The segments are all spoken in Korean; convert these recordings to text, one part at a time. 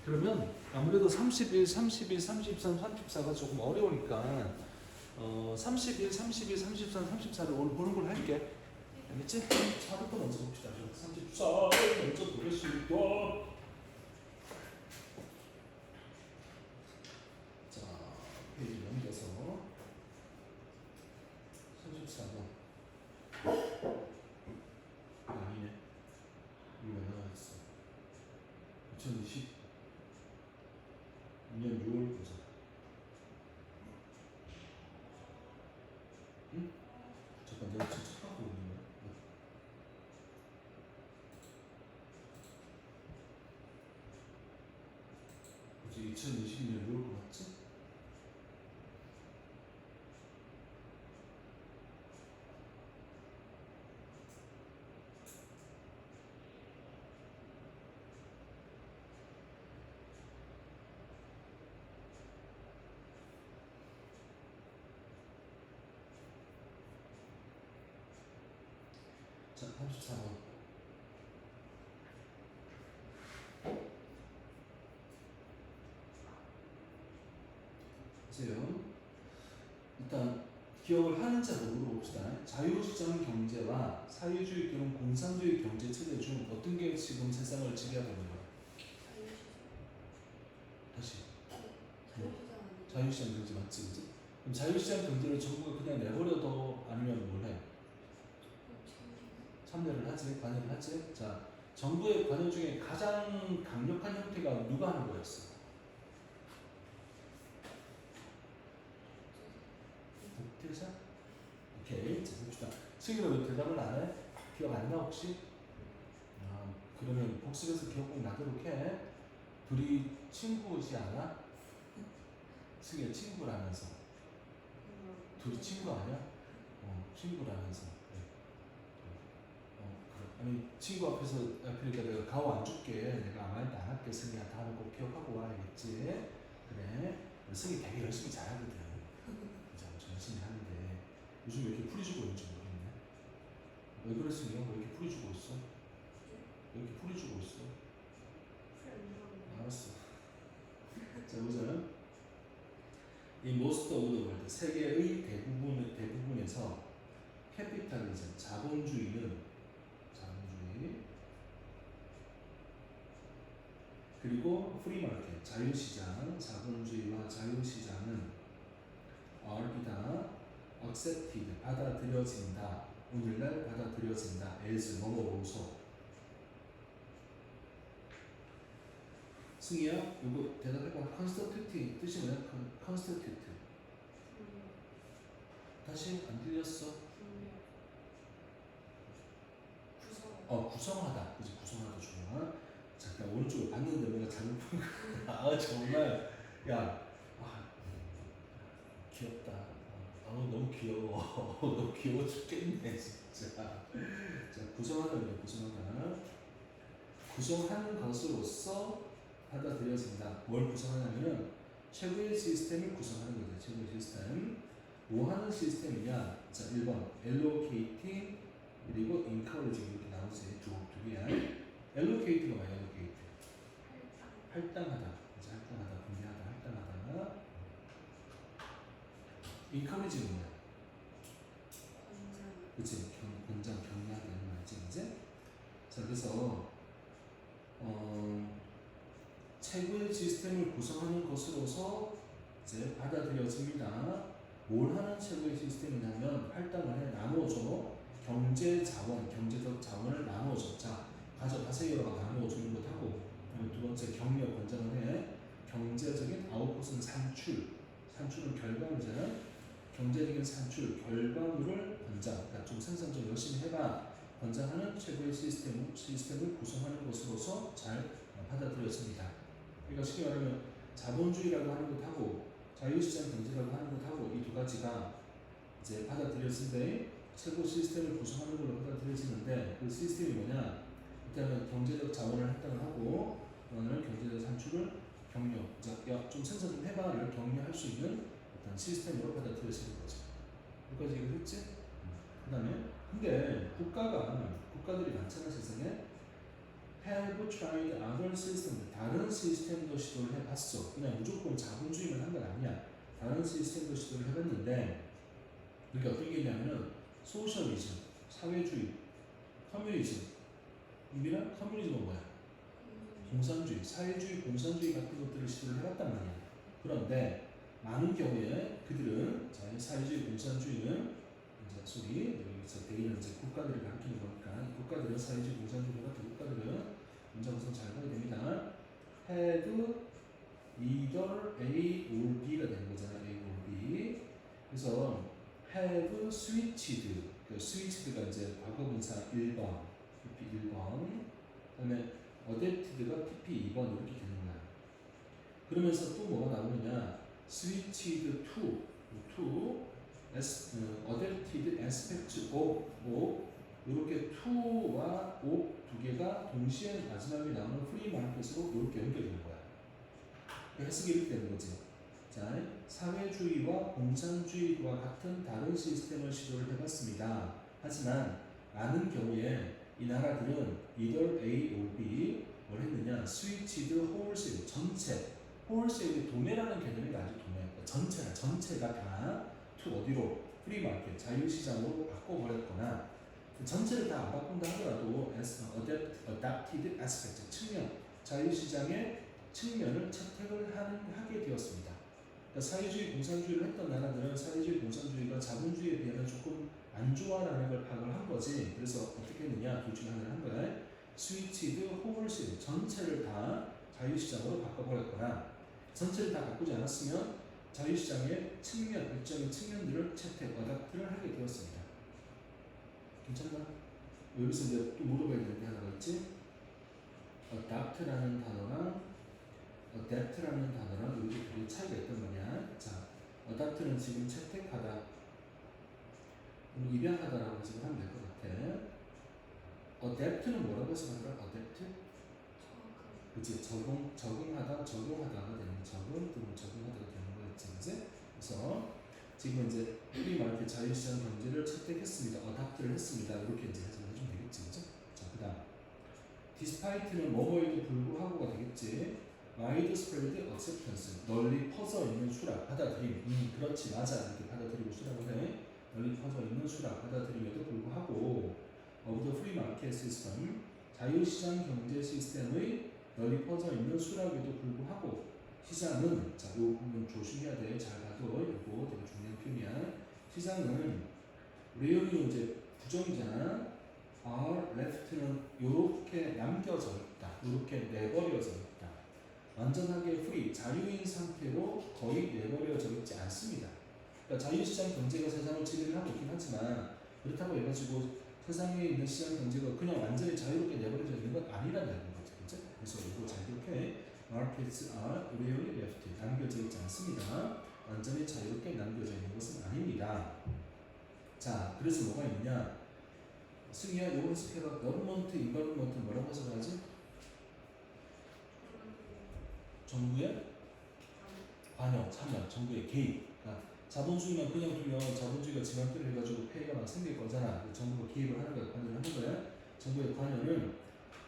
그러면 아무래도 31, 32, 33, 34가 조금 어려우니까 31, 32, 33, 34를 오늘 보는 걸 할게. 알겠지? 4부터 먼저 봅시다. 34를 먼저 보겠습니다. 자, 페이지 넘겨서 34번. 아니네. 이거 왜 나와 있어? 2020 2년 6월 보자. 응? 잠깐 내가 지금 착각하고 있는 거야. 그치 2022년 6월 거 맞지? 자 34번. 보세요. 일단 기억을 하는지 모르고 봅시다. 자유시장 경제와 사회주의 또는 공산주의 경제 체제 중 어떤 게 지금 세상을 지배하고 있는 거야? 다시. 자유시장 경제 맞지, 그지? 그럼 자유시장 경제를 정부가 그냥 내버려둬 아니면 뭘 해? 참여를 하지, 관여를 하지. 자, 정부의 관여 중에 가장 강력한 형태가 누가 하는 거였어? 독재자? 오케이, 자 봅시다. 승희는 왜 대답을 안 해? 기억 안 나 혹시? 아, 그러면 복습해서 기억 꼭 나도록 해. 둘이 친구지 않아? 승희가 친구라면서. 둘이 친구 아니야? 친구라면서. 그래. 그래. 아니 친구 앞에서 그러니까 내가 가오 안 줄게. 내가 아무 말도 안 할게. 승희야 다음에 꼭 기억하고 와. 알겠지? 그래. 승희 되게 열심히 잘하거든. 진짜 열심히 하는데 요즘 왜 이렇게 풀이 주고 있는지 모르겠네. 왜 그래 승희야? 왜 이렇게 풀이 주고 있어? 왜 이렇게 풀이 주고 있어? 알았어. 자 보자. 이 most of the world 세계의 대부분에서 캐피탈리즘 자본주의 그리고 프리마켓 자유시장 자본주의와 자유시장은 are accepted 받아들여진다 오늘날 받아들여진다 as 뭐뭐로서 승희야 이거 대답해봐. constitute 뜻이 뭐야? constitute 다시 안 들렸어? 구성하다 그치 구성하다 좋아. 잠깐 오른쪽을 봤는데 뭔가 잘못 본 거야. 아 정말 야 귀엽다. 너무 귀여워. 너무 귀여워 죽겠네 진짜. 자 구성하다 구성하는 것으로서 받아들여진다. 뭘 구성하냐면은 최고의 시스템을 구성하는 거죠. 최고의 시스템. 뭐 하는 시스템이냐? 자 1번 allocating 그리고 encouraging 이렇게 나오지. 두 개야. allocate가 뭐야? allocate 할당하다. 이제 할당하다, 분배하다, 할당하다. encourage는 뭐야? 그치? 권장, 격려하다 이런 말이지, 이제. 자, 그래서 최고의 시스템을 구성하는 것으로서 이제 받아들여집니다. 뭘 하는 최고의 시스템이냐면 할당을 해 나누어줘. 경제적 자원을 나누어줘. 자, 가져가세요라고 나누어주는 것하고 두 번째 격려 권장을 해. 경제적인 아웃풋은 산출은 결과물이잖아. 경제적인 산출, 결과물을 권장. 그러니까 좀 생산 좀 열심히 해봐. 권장하는 최고의 시스템을 구성하는 것으로서 잘 받아들여집니다. 그러니까 쉽게 말하면 자본주의라고 하는 것하고 자유시장 경제라고 하는 것하고 이 두 가지가 이제 받아들였을 때 최고 시스템을 구성하는 걸로 받아들여지는데 그 시스템이 뭐냐? 일단은 경제적 자원을 할당을 하고 그거는 경제적 산출을 격려, 좀 생산 좀 해봐 이렇게 격려할 수 있는 어떤 시스템으로 받아들여지는 거죠. 여기까지 이해했지? 그 다음에 근데 국가들이 많잖아 세상에. have tried other systems. 다른 시스템도 시도를 해봤어. 그냥 무조건 자본주의만 한 건 아니야. 다른 시스템도 시도를 해봤는데 이게 어떤 게 있냐면은 소셜리즘, 사회주의, 커뮤니즘. 이랑 커뮤니즘은 뭐야? 공산주의, 사회주의, 공산주의 같은 것들을 시도를 해봤단 말이야. 그런데 많은 경우에 그들은 자, 사회주의, 공산주의는 이제 소위 여기서 대의는 이제 국가들을 가리키는 거니까 이 국가들은 사회주의, 공산주의 같은 국가들은 문제 우선 잘 봐야 됩니다. had either A or B가 되는 거잖아. A or B. 그래서 have switched. 그 switched가 이제 과거분사 1번, PP 1번. 그다음에 adapted가 PP 2번 이렇게 되는 거야. 그러면서 또 뭐가 나오느냐? switched to adapted aspects of 이렇게 to와 of 두 개가 동시에 마지막에 나오는 free market으로 이렇게 연결되는 거야. 해석이 이렇게 되는 거지. 자, 사회주의와 공산주의와 같은 다른 시스템을 시도를 해봤습니다. 하지만 많은 경우에 이 나라들은 either A or B 뭘 했느냐? switched wholesale 전체 wholesale이 도매라는 개념이 아주 도매. 전체가 다 to 어디로? free market 자유시장으로 바꿔버렸거나 전체를 다 안 바꾼다 하더라도 adapted aspect 측면 자유시장의 측면을 채택을 하게 되었습니다. 그러니까 사회주의, 공산주의를 했던 나라들은 사회주의, 공산주의가 자본주의에 비하면 조금 안 좋아라는 걸 파악을 한 거지. 그래서 어떻게 했느냐? 둘 중에 하나를 한 거야. 스위치드 홀실 전체를 다 자유시장으로 바꿔버렸거나 전체를 다 바꾸지 않았으면 자유시장의 측면, 일정의 측면들을 채택, 어답트를 하게 되었습니다. 괜찮나? 여기서 이제 또 물어봐야 되는 게 하나가 있지? adapt라는 단어랑 adapt라는 단어랑 여기 두 차이가 있단 말이야. 자, adapt는 지금 채택하다, 입양하다라고 해석을 하면 될 것 같아. adapt는 뭐라고 해석하더라? adapt? 그치, 적응하다가 되는 적응 또는 적응하다가 되는 거였지, 그치? 그래서 지금 이제 우리 말할 자유시장 경제를 채택했습니다. adapt를 했습니다. 이렇게 이제 해석을 해주면 되겠지, 그치? 자, 그다음 despite는 뭐뭐에도 불구하고가 되겠지. widespread acceptance 널리 퍼져 있는 수락 받아들임. 그렇지 맞아 이렇게 받아들이고 수락을 해. 널리 퍼져 있는 수락 받아들임에도 불구하고 of the free market system 자유시장 경제 시스템의 널리 퍼져 있는 수락에도 불구하고 시장은 자, 요 부분 조심해야 돼. 잘 봐도 이거 되게 중요한 표현이야. 시장은 real이 이제 부정이잖아. are left는 요렇게 남겨져 있다. 요렇게 내버려져 있다. 완전하게 free, 자유인 상태로 거의 내버려져 있지 않습니다. 그러니까 자유시장 경제가 세상을 지배를 하고 있긴 하지만 그렇다고 해가지고 세상에 있는 시장 경제가 그냥 완전히 자유롭게 내버려져 있는 건 아니라는 거죠. 그렇죠? 그래서 이거 잘 기억해. Markets are really left. 남겨져 있지 않습니다. 완전히 자유롭게 남겨져 있는 것은 아닙니다. 자, 그래서 뭐가 있느냐? 승희야, 이거 해석해봐. government, environment 뭐라고 해석하지? 정부의 관여, 참여, 정부의 개입. 그러니까 자본주의만 그냥 두면 자본주의가 지맘대로 해가지고 폐해가 막 생길 거잖아. 정부가 개입을 하는 거야, 관여를 하는 거야. 정부의 관여는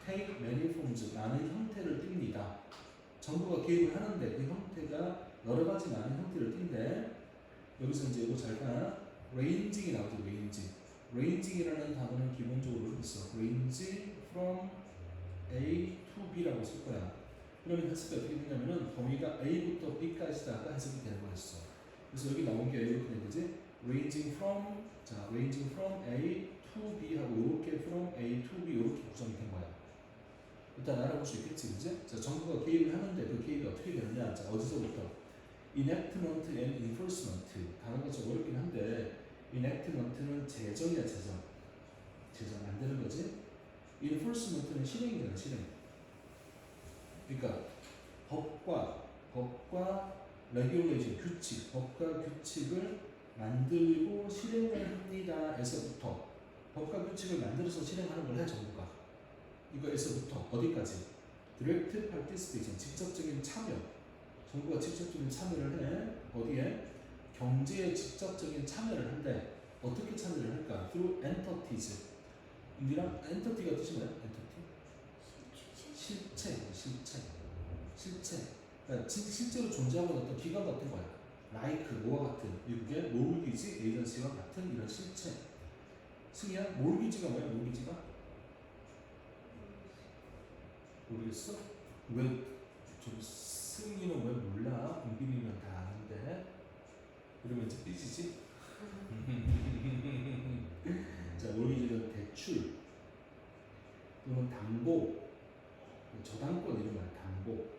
take many forms, 많은 형태를 띱니다. 정부가 개입을 하는데 그 형태가 여러 가지 많은 형태를 띈대. 여기서 이제 이거 잘 봐. ranging이 나오죠, ranging. ranging이라는 단어는 기본적으로 있어. range from A to B라고 쓸 거야. 그러면 해석이 어떻게 되냐면은 범위가 A부터 B까지다가 해석이 되는 거였어. 그래서 여기 나온 게 이렇게 된 거지. ranging from A to B 하고 이렇게 from A to B 이렇게 구성이 된 거야. 일단 알아볼 수 있겠지, 그지? 자, 정부가 개입을 하는데 그 개입이 어떻게 되느냐? 자, 어디서부터? enactment and enforcement. 단어가 좀 어렵긴 한데 enactment는 제정이야, 제정 만드는 거지. enforcement는 실행이잖아, 실행. 그러니까 법과 regulation 규칙, 법과 규칙을 만들고 실행을 합니다에서부터 법과 규칙을 만들어서 실행하는 걸 해 정부가. 이거에서부터 어디까지? direct participation 직접적인 참여. 정부가 직접적인 참여를 해. 어디에? 경제에 직접적인 참여를 한대. 어떻게 참여를 할까? through entities. 인디랑 엔터티가 뜻이 뭐야? 엔터티? 실체. 그러니까 실제로 존재하는 어떤 기관 같은 거야. 라이크, 뭐와 같은, 미국의 모르기지 에이전시와 같은 이런 실체. 승희야, 모르기지가 뭐야? 모르기지가? 모르겠어? 왜, 승희는 왜 몰라? 공빈이는 다 아는데. 이러면 이제 삐지지? 자, 모르기지는 대출 또는 담보, 저당권 이런 말, 담보.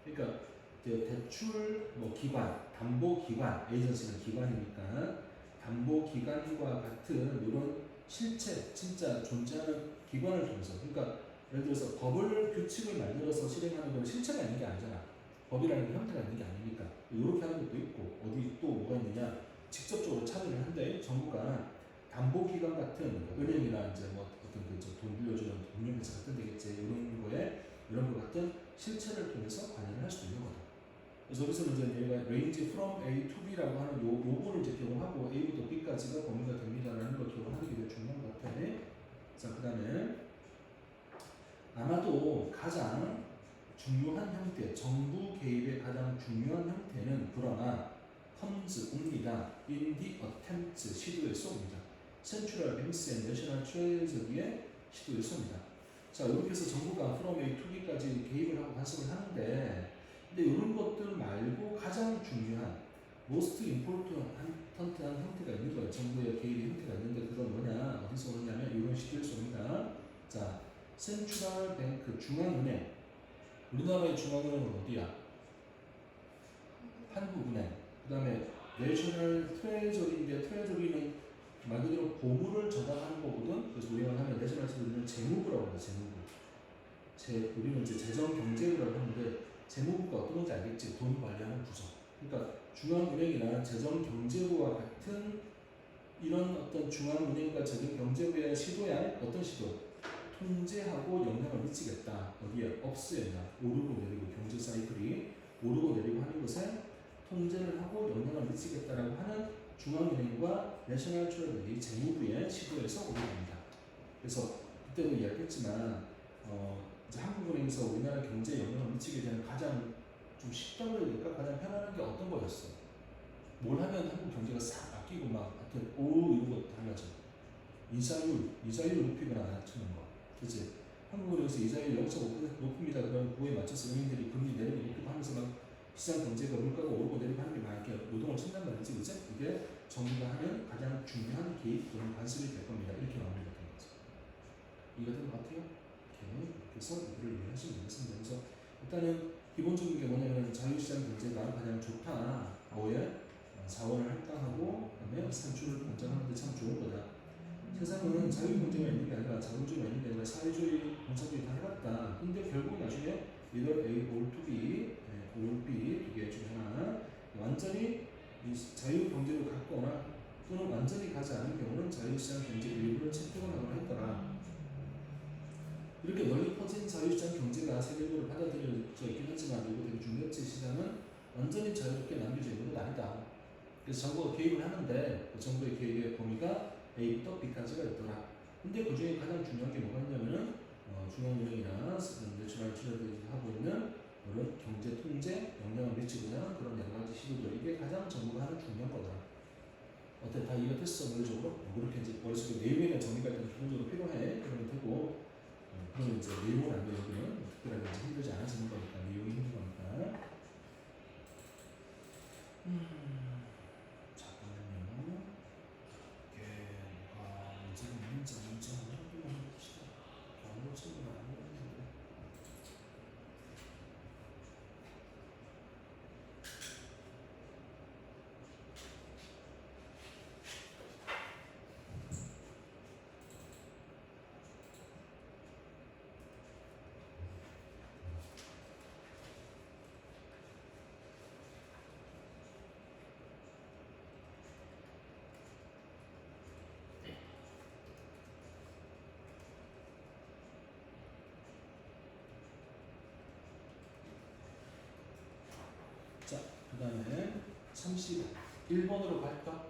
그러니까 이제 대출 뭐 기관, 담보 기관, 에이전시는 기관이니까 담보 기관과 같은 이런 실체, 진짜 존재하는 기관을 통해서, 그러니까 예를 들어서 법을 규칙을 만들어서 실행하는 건 실체가 있는 게 아니잖아. 법이라는 게 형태가 있는 게 아니니까 이렇게 하는 것도 있고, 어디 또 뭐가 있느냐, 직접적으로 참여를 한데 정부가 담보 기관 같은 은행이나 이제 뭐 어떤 그돈 빌려주는 금융회사 같은 데겠지, 이런 거에 이런 것 같은 실체를 통해서 관여를 할 수도 있는 거다. 그래서 여기서는 이제 얘가 range from A to B라고 하는 요거를 이제 기억을 하고 A부터 B까지가 범위가 됩니다라는 걸 기억을 하는 게 되게 중요한 것 같아. 자, 그 다음에 아마도 가장 중요한 형태, 정부 개입의 가장 중요한 형태는 그러나 comes 옵니다. in the attempt, 시도에서 옵니다. Central Banks and National Treasury의 시도에서 옵니다. 자, 이렇게 해서 정부가 from A to B까지 개입을 하고 간섭을 하는데, 근데 이런 것들 말고 가장 중요한 most important한 형태가 있는 거예요. 정부의 개입의 형태가 있는데 그건 뭐냐? 어디서 오느냐면 이런 시도에서 옵니다. 자, 센트럴 뱅크, 중앙은행. 우리나라의 중앙은행은 어디야? 한국은행. 그 다음에 내셔널 트레저리인데, 트레저리는 말 그대로 보물을 저장하는 거거든. 그래서 우리가 하면 내셔널 트레저리는 재무부라고 해요. 재무부. 우리는 이제 재정경제부라고 하는데, 재무부가 어떤 건지 알겠지? 돈 관리하는 부서. 그러니까 중앙은행이나 재정경제부와 같은 이런 어떤 중앙은행과 재정경제부의 시도야. 어떤 시도? 통제하고 영향을 미치겠다. 어디에? 업스에나 오르고 내리고, 경제 사이클이 오르고 내리고 하는 것에 통제를 하고 영향을 미치겠다라고 하는 중앙은행과 내셔널 트레저리 재무부의 시도에서 오게 됩니다. 그래서 그때도 이야기했지만 이제 한국은행에서 우리나라 경제에 영향을 미치게 되는 가장 좀 쉽다고 해야 될까? 가장 편안한 게 어떤 거였어? 뭘 하면 한국 경제가 싹 바뀌고 막 하여튼 이런 거 달라져. 이자율 높이거나 낮추는 거. 그치? 한국은행에서 이자율 0.5% 높습니다. 그럼 그거에 맞춰서 은행들이 금리 내리고 높이고 하면서 막 시장 경제가 물가가 오르고 내리고 하는 게 막 이렇게 노동을 친단 말이지, 그치? 이게 정부가 하는 가장 중요한 개입 또는 관습이 될 겁니다. 이렇게 마무리가 되는 거죠. 이해가 된 것 같아요? 오케이. 그래서 이거를 이해하시면 되겠습니다. 그래서 일단은 기본적인 게 뭐냐면 자유시장 경제가 가장 좋다. 뭐에? 자원을 할당하고 그다음에 산출을 권장하는 데 참 좋은 거다. 세상은 자유경제가 있는 게 아니라 자본주의가 있는 게 아니라 사회주의, 공산주의 다 해봤다. 근데 결국 나중에 either A or to B, or B 두 개 중에 하나, 완전히 이 자유경제로 갔거나 또는 완전히 가지 않은 경우는 자유시장 경제 일부를 채택을 하거나 했더라. 이렇게 널리 퍼진 자유시장 경제가 세계적으로 받아들여져 있긴 하지만 이거 되게 중요했지. 시장은 완전히 자유롭게 남겨져 있는 건 아니다. 그래서 정부가 개입을 하는데 그 정부의 개입의 범위가 A부터 B까지가 있더라. 근데 그 중에 가장 중요한 게 뭐가 있냐면은 중앙은행이나 내셔널 트레저리 하고 있는 이런 경제 통제, 영향을 미치고자 하는 그런 여러 가지 시도들, 이게 가장 정부가 하는 중요한 거더라. 어때? 다 이해가 됐어? 논리적으로? 그렇게 이제 머릿속에 내용에 대한 정리가 일단 기본적으로 필요해. 그러면 되고, 그러면 이제 내용은 안 돼. 여기는 특별하게 이제 힘들지 않아지는 거니까, 내용이 힘든 거니까. 잠깐만요. 문제 하나 봅시다. 아무 친구가 아니었는데. 자, 그 다음에 31번으로 갈까?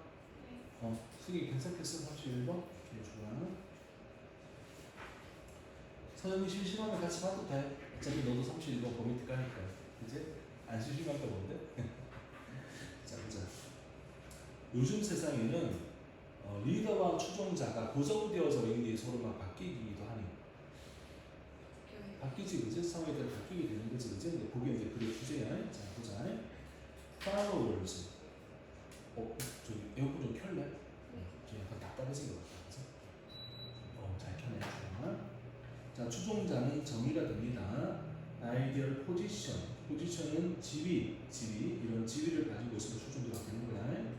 승희 괜찮겠어? 31번? 오케이, 좋아. 서영이 심심하면 같이 봐도 돼. 어차피 너도 31번 범위트 가니까. 그지? 안 심심한가 본데? 자, 보자. 요즘 세상에는 리더와 추종자가 고정되어져 있는 게 서로 막 바뀌기도 하니. 바뀌지, 그지? 사회에 따라 바뀌게 되는 거지, 그지? 근데 그게 이제 그게 주제야. 자, 보자. followers. 저기 에어컨 좀 켤래? 좀 약간 답답해진 것 같아, 그지? 잘 켜네. 자, 추종자는 정의가 됩니다. ideal position. 포지션은 지위 이런 지위를 가지고 있으면 추종자가 되는 거야.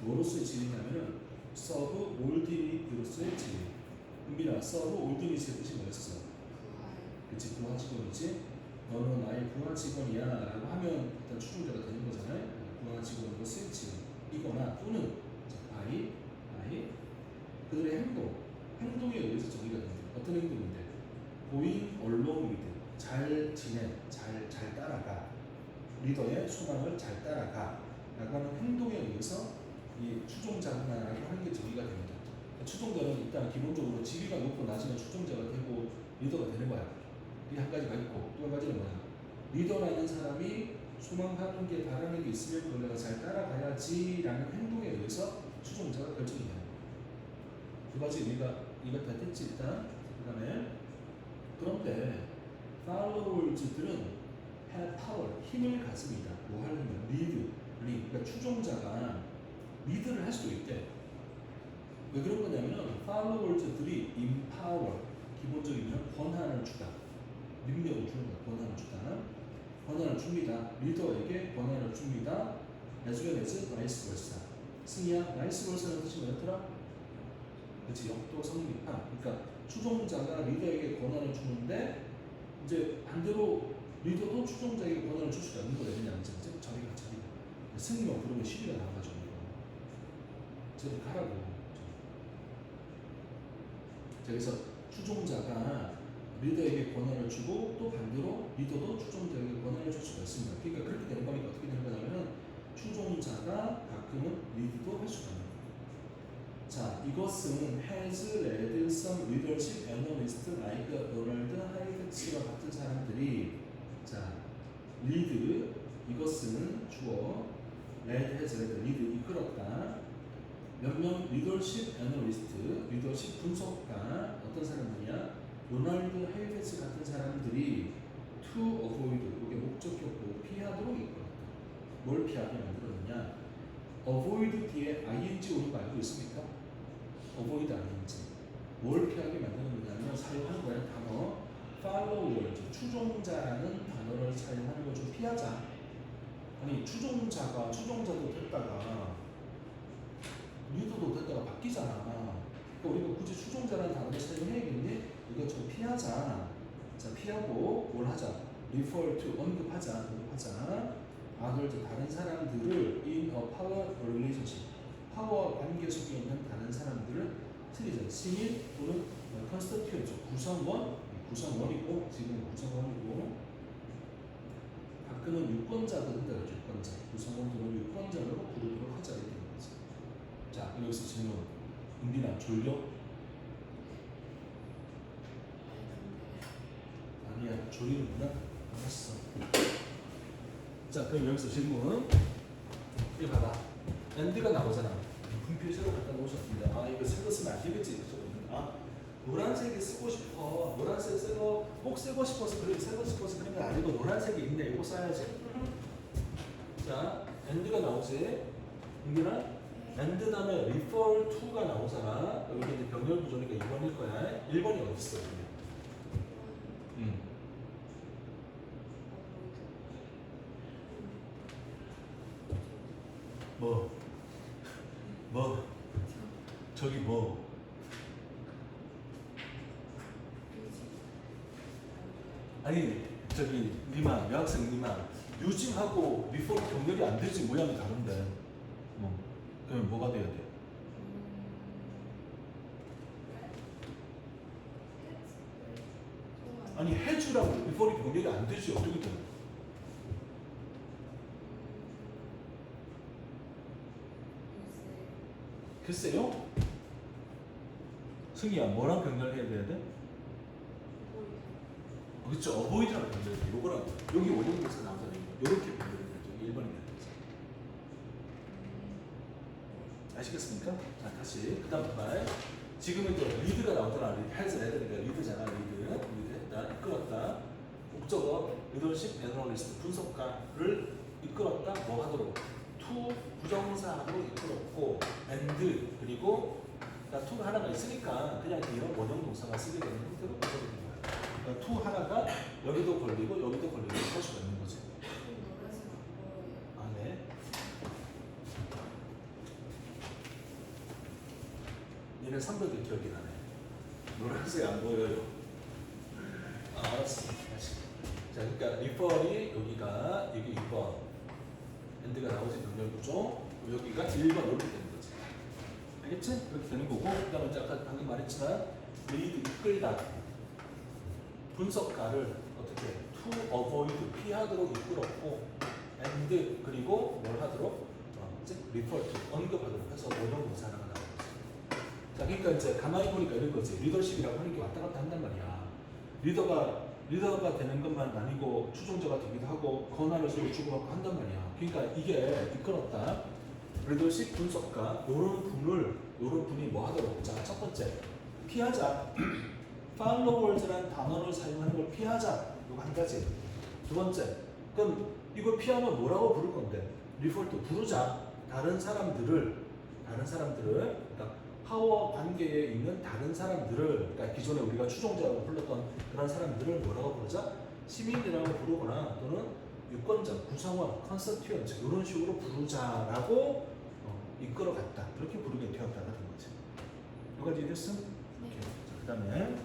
뭐로서의 지위냐면은 serve old니로서의 지위. 은빈아, serve old니의 뜻이 뭐였어? 그치, 부하 직원이지. 너는 나의 부하 직원이야 라고 하면 일단 추종자가 되는 거잖아요. 부하 직원으로서의 지위 이거나 또는 by 그들의 행동에 의해서 정의가 됩니다. 어떤 행동인데? going along with, 잘 지내, 잘 따라가, 리더의 소망을 잘 따라가 라고 하는 행동에 의해서 이 추종자라고 하는 게 정의가 됩니다. 추종자는 일단 기본적으로 지위가 높고 낮으면 추종자가 되고 리더가 되는 거야. 이게 한 가지가 있고 또 한 가지는 뭐야? 리더라는 사람이 소망하는 게 바라는 게 있으면 그걸 내가 잘 따라가야지라는 행동에 의해서 추종자가 결정이 되는 거야. 두 가지 이거 다 됐지 일단. 그 다음에 그런데 followers들은 have power, 힘을 가집니다. 뭐 하려면 lead, 그러니까 추종자가 리드를 할 수도 있대. 왜 그런 거냐면은 followers들이 empower, 기본적이면 권한을 주다, 능력을 주는 거야. 권한을 줍니다. 리더에게 권한을 줍니다. as well as vice versa. 승희야, vice versa는 뜻이 뭐였더라? 그렇지, 역도 성립하. 그러니까 추종자가 리더에게 권한을 주는데 이제 반대로 리더도 추종자에게 권한을 줄 수가 있는 거야. 왜냐면 이제 자리가 승리만 부르면 시비가 나와가지고 저리 가라고. 자, 그래서 추종자가 리더에게 권한을 주고 또 반대로 리더도 추종자에게 권한을 줄 수가 있습니다. 그러니까 그렇게 되는 거니까 어떻게 되는 거냐면은 추종자가 가끔은 리드도 할 수가 있는 거예요. 자, 이것은 has led some leadership analyst like Donald Haitz와 같은 사람들이 자, lead 이것은 주어 led has led lead 이끌었다. 몇몇 리더십 애널리스트, 리더십 분석가 어떤 사람들이냐? 로널드 하이베츠 같은 사람들이 to avoid, 이게 목적격으로 피하도록 이끌었다. 뭘 피하게 만들었느냐? avoid 뒤에 ing 오는 거 알고 있습니까? avoid ing. 뭘 피하게 만드느냐면 사용하는 거야 단어 followers, 추종자라는 단어를 사용하는 걸 좀 피하자. 아니 추종자도 됐다가 리더도 됐다가 바뀌잖아. 그러니까 우리가 굳이 추종자라는 단어를 사용해야겠니? 이거 좀 피하자. 자, 피하고 뭘 하자? refer to, 언급하자. others, 다른 사람들을 in a power relationship, 파워 관계 속에 있는 다른 사람들을 틀리죠. 시민 또는 constituent, 구성원이고 지금 구성원이고 가끔은 유권자도 된다. 유권자, 구성원 또는 유권자로 부르도록 하자. 이렇게. 자, 여기서 질문. 은빈아, 졸려? 아니야, 졸리는구나? 알았어. 자, 그럼 여기서 질문. 이거 봐봐. 엔드가 나오잖아. 분표 새로 갖다 놓으셨습니다. 아, 이거 새거 쓰면 안 되겠지. 아, 노란색이 쓰고 싶어. 노란색 새거 꼭 쓰고 싶어서 그래. 새거 싶어서 그런 게 아니고 노란색이 있네. 이거 써야지. 자, 엔드가 나오지. 은빈아? and 다음에 refer to가 나오잖아. 여기 이제 병렬 구조니까 2번일 거야. 1번이 어디 있어? 저기 뭐? 아니 저기 니마 여학생 니마 유징하고 before 병렬이 안 되지. 모양이 다른데. 그러면 뭐가 돼야 돼? 아니 해주라고 before이 병렬이 안 되지. 어떻게 돼? 글쎄요? 승희야 뭐랑 병렬 해야 돼야 돼? 그렇죠. 어보이드라고 변경돼. 요거는 여기 원형에서 나오잖아요. 이렇게 변경되는 거죠. 1번이 되는 거죠. 아시겠습니까? 자, 다시 그 다음 말. 지금은 이제 리드가 나오잖아. 헬스 애들이니까 리드잖아. 리드 했다. 이끌었다. 목적어 리더십 애널리스트 분석가를 이끌었다. 뭐 하도록? to 부정사로 이끌었고 and 그리고 to 하나가 있으니까 그냥 이런 원형 동사가 쓰게 되는 형태로 구성이 됩니다. 그러니까 to 하나가 여기도 걸리고 여기도 걸리고 할 수가 있는 거지. 아, 네. 얘는 300개 기억이 나네. 노란색 안 보여요. 알았어. 다시. 자, 그러니까 리퍼리 여기가 여기 2번 엔드가 나오지 병렬 구조 여기가 1번 이렇게 되는 거지. 알겠지? 그렇게 되는 거고 그다음에 아까 방금 말했지만 리드 이끌다 분석가를 어떻게 to avoid 피하도록 이끌었고 and 그리고 뭘 하도록 refer to 언급하도록 해서 원형 동사가 나오는 거지. 자, 그러니까 이제 가만히 보니까 이런 거지. 리더십이라고 하는 게 왔다 갔다 한단 말이야. 리더가 되는 것만 아니고 추종자가 되기도 하고 권한을 서로 주고받고 한단 말이야. 그러니까 이게 이끌었다. 리더십 분석가 요런 분이 뭐 하도록? 자, 첫 번째 피하자. followers라는 단어를 사용하는 걸 피하자. 요거 한 가지. 두 번째, 그럼 이걸 피하면 뭐라고 부를 건데? refer to 부르자. 다른 사람들을 그러니까 파워 관계에 있는 다른 사람들을, 그러니까 기존에 우리가 추종자라고 불렀던 그런 사람들을 뭐라고 부르자? 시민이라고 부르거나 또는 유권자, 구성원, 컨스티튜언트 이런 식으로 부르자라고 이끌어갔다. 그렇게 부르게 되었다가 된 거지. 여기까지 이해됐어? 네. 그 다음에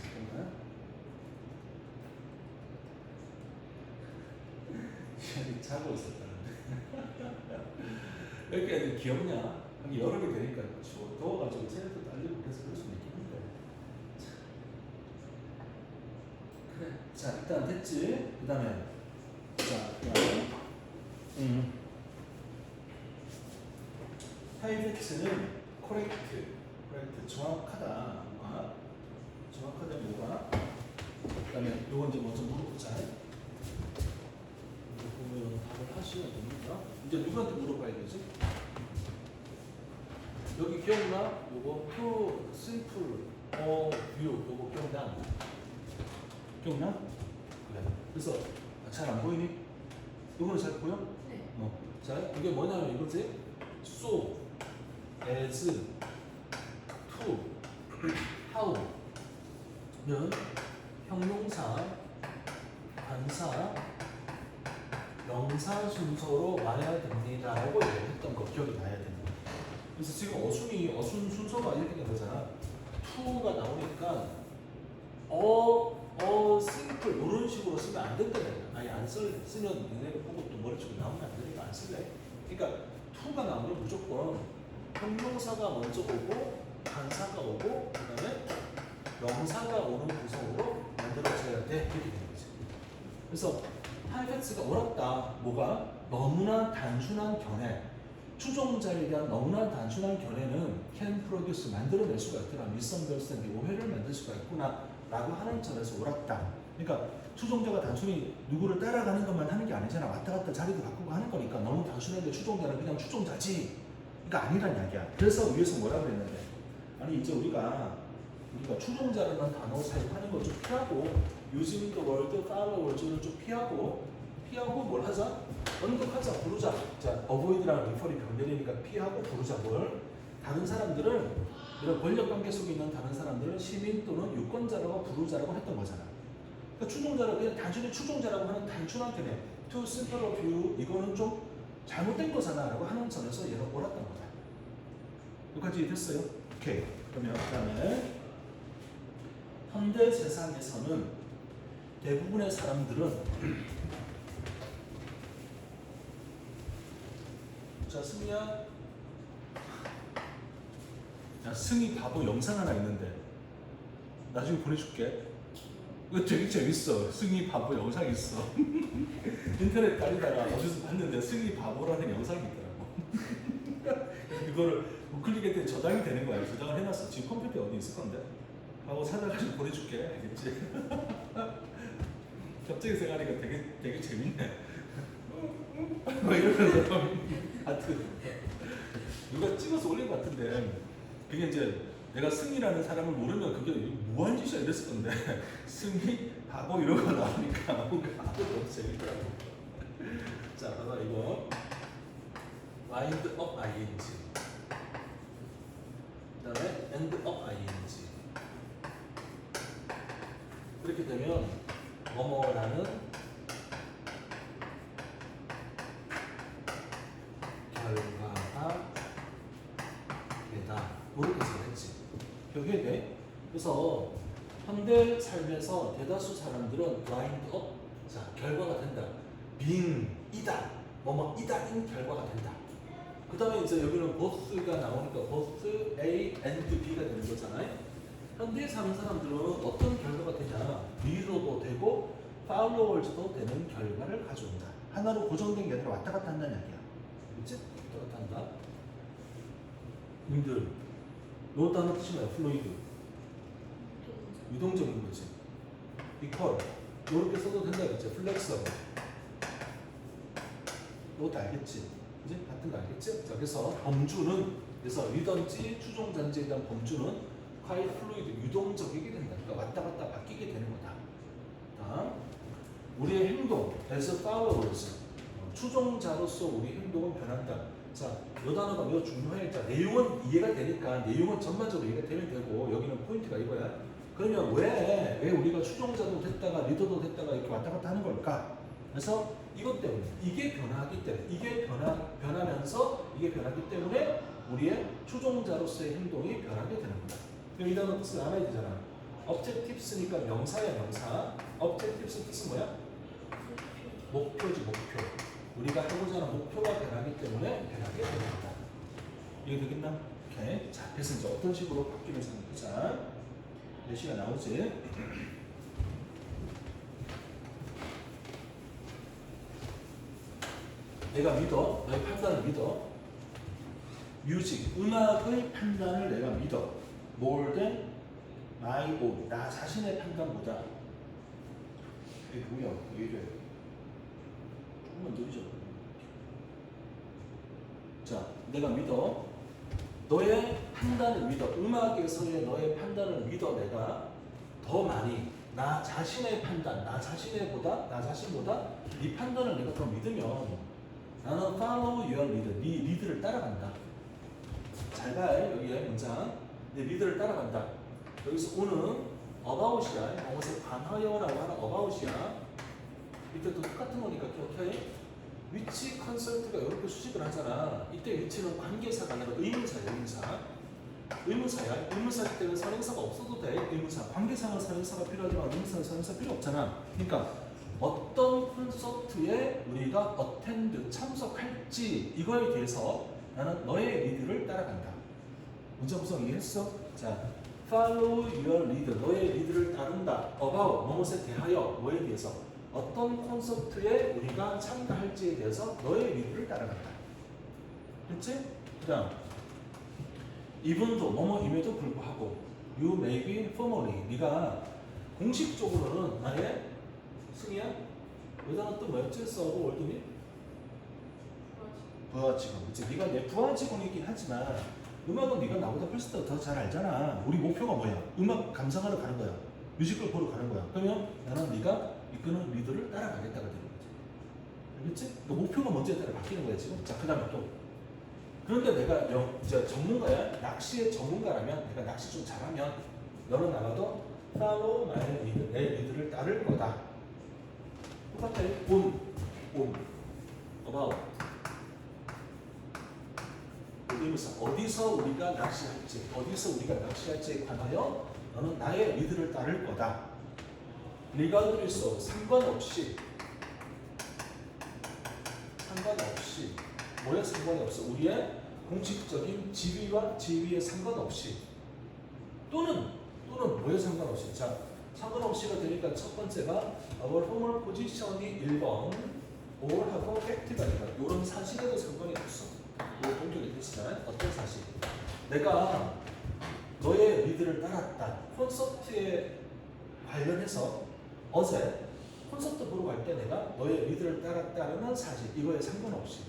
잠깐만. 자고 있었다는데. 왜 이렇게 애들 귀엽냐? 이게 여름이 되니까 더워가지고 체력도 딸리고 그래서 그럴 수는 있긴 한데. 그래. 자, 일단 됐지? 그 다음에 하이팩트는 correct, 정확하다. 정확하다 뭐가? 그 다음에 요건 이제 먼저 물어보자. 보면 답을 하셔야 됩니다. 이제 누구한테 물어봐야 되지? 여기 기억나? 요거 pure, simple, view 요거 기억나? 기억나? 그래. 그래서 잘 안 보이니? 요거는 잘 보여? 네. 자, 이게 뭐냐면 이거지? so, as, to, how는 형용사, 관사, 명사 순서로 와야 됩니다. 라고 얘기했던 거 기억이 나야 됩니다. 그래서 지금 어순 순서가 이렇게 된 거잖아. to가 나오니까 simple 이런 식으로 쓰면 안 된다는 거야. 아예 안 쓰면 얘네를 보고 또 머릿속에 나오면 안 되니까 안 쓸래. 그러니까 to가 나오면 무조건 형용사가 먼저 오고 관사가 오고 그다음에 명사가 오는 구성으로 만들어져야 돼. 이렇게 되는 거지. 그래서 하이팩트가 옳았다. 뭐가? 너무나 단순한 견해. 추종자에 대한 너무나 단순한 견해는 can produce 만들어낼 수가 있구나. misunderstanding 오해를 만들 수가 있구나 라고 하는 점에서 옳았다. 그러니까 추종자가 단순히 누구를 따라가는 것만 하는 게 아니잖아. 왔다 갔다 자리도 바꾸고 하는 거니까 너무 단순한데 추종자는 그냥 추종자지. 그러니까 아니란 이야기야. 그래서 위에서 뭐라 그랬는데 아니 이제 우리가 추종자라는 단어 사용하는 걸 좀 피하고 using the word followers를 좀 피하고 뭘 하자? 언급하자, 부르자. 자, avoid랑 refer이 병렬이니까 피하고 부르자. 뭘? 다른 사람들을 이런 권력 관계 속에 있는 다른 사람들을 시민 또는 유권자라고 부르자라고 했던 거잖아. 그러니까 추종자라고 그냥 단순히 추종자라고 하는 단순한 견해, too simple of view 이거는 좀 잘못된 거잖아라고 하는 점에서 얘가 옳았던 거다. 여기까지 됐어요? 오케이. 그러면 그다음에 현대 세상에서는 대부분의 사람들은 자, 승희야. 야, 승희 바보 영상 하나 있는데 나중에 보내줄게. 이거 되게 재밌어. 승희 바보 영상 있어. 인터넷 다니다가 어디서 봤는데 승희 바보라는 영상이 있더라고. 그거를 우클릭했더니 저장이 되는 거야. 저장을 해놨어. 지금 컴퓨터에 어디 있을 건데? 하고 찾아가지고 보내줄게. 알겠지? 갑자기 생각하니까 되게 재밌네. 뭐 이러면서 하여튼 누가 찍어서 올린 것 같은데 그게 이제 내가 승희라는 사람을 모르면 그게 뭐한 짓이야 이랬을 건데 승희 바보 이러고 나오니까 뭔가 너무 재밌더라고. 자, 봐봐 이거 wind up ing 그 다음에 end up ing 그렇게 되면 뭐뭐라는 결과가 되다 이렇게 써야지. 그게 돼. 그래서 현대 삶에서 대다수 사람들은 wind up 자 결과가 된다 being이다 뭐뭐이다인 결과가 된다. 그 다음에 이제 여기는 both가 나오니까 both A and B가 되는 거잖아요. 현대에 사는 사람들은 어떤 결과가 되냐 reader도 되고 followers도 되는 결과를 가져온다. 하나로 고정된 게 아니라 왔다 갔다 한다는 이야기야. 그치? 왔다 갔다 한다. 님들 요 단어 뜻이 뭐야? 플로이드 유동적인 거지. equal 요렇게 써도 된다 그치? flexible 이것도 알겠지? 그치? 같은 거 알겠지? 자, 그래서 범주는 그래서 위던지 추종잔지에 대한 범주는 quite fluid 유동적이게 된다. 그러니까 왔다 갔다 바뀌게 되는 거다. 다음 우리의 행동 as followers 추종자로서 우리 행동은 변한다. 자, 이 단어가 매우 중요해. 자, 내용은 이해가 되니까 내용은 전반적으로 이해가 되면 되고 여기는 포인트가 이거야. 그러면 왜 우리가 추종자도 됐다가 리더도 됐다가 이렇게 왔다 갔다 하는 걸까? 그래서 이것 때문에 이게 변하기 때문에 이게 변하면서 이게 변하기 때문에 우리의 추종자로서의 행동이 변하게 되는 거다. 그럼 이 단어 뜻을 알아야 되잖아. objectives니까 명사야 명사. objectives 뜻은 뭐야? 목표지 목표. 우리가 하고자 하는 목표가 변하기 때문에 변하게 되는 거다. 이해 되겠나? 오케이. 자, 그래서 이제 어떤 식으로 바뀌는지 한번 보자. 예시가 나오지. 내가 믿어. 너의 판단을 믿어. 뮤직, 음악의 판단을 내가 믿어. more than my own. 나 자신의 판단보다. 이게 뭐야? 왜 이래? 조금만 느리죠. 자, 내가 믿어. 너의 판단을 믿어. 음악에서의 너의 판단을 믿어. 내가 더 많이 나 자신의 판단, 나 자신보다 네 판단을 내가 더 믿으면 나는 follow your leader. 네 리드를 따라간다. 잘 봐. 여기에 문장. 내 리드를 따라간다. 여기서 오는 about이야. 이것을 관하여라고 하는 about이야. 이때도 똑같은 거니까 기억해. 위치 컨설트가 이렇게 수식을 하잖아. 이때 위치는 관계사가 아니라 의문사야. 의문사야. 의문사일 때는 선행사가 없어도 돼. 의문사. 관계사가 선행사가 필요하지만 의문사는 선행사 필요 없잖아. 그러니까 어떤 콘서트에 우리가 attend 참석할지 이거에 대해서 나는 너의 리드를 따라간다. 문장 구성 이해했어? 자, follow your leader. 너의 리드를 따른다. about 무엇에 대하여 뭐에 대해서 어떤 콘서트에 우리가 참가할지에 대해서 너의 리드를 따라간다. 됐지? 그 다음 이분도 뭐뭐임에도 불구하고 you may be formally 네가 공식적으로는 나의 승희야? 여자는 또 뭐였지? 서브 월드니? 부하직원. 그치? 네가 내 부하직원이긴 하지만 음악은 네가 나보다 훨씬 더 잘 알잖아. 우리 목표가 뭐야? 음악 감상하러 가는 거야. 뮤지컬 보러 가는 거야. 그러면 나는 네가 이끄는 리더를 따라가겠다가 되는 거지. 알겠지? 그 목표가 먼저에 따라 바뀌는 거야 지금. 자, 그 다음에 또 그런데 내가 이제 전문가야. 낚시의 전문가라면 내가 낚시 좀 잘하면 너는 나가도 follow my leader. 내 리더를 따를 거다. 똑같아. on about 의문사. 어디서 우리가 낚시할지에 관하여 너는 나의 리드를 따를 거다. regardless 상관없이 뭐에 상관이 없어. 우리의 공식적인 지위에 상관없이 또는 뭐에 상관없이. 자, 상관없이가 되니까 첫 번째가 our former position이 1번 or하고 fact가 아니라 이런 사실에도 상관이 없어. 이거 동격이 되시잖아요. 어떤 사실? 내가 너의 리드를 따랐다. 콘서트에 관련해서 어제 콘서트 보러 갈 때 내가 너의 리드를 따랐다는 사실 이거에 상관없이.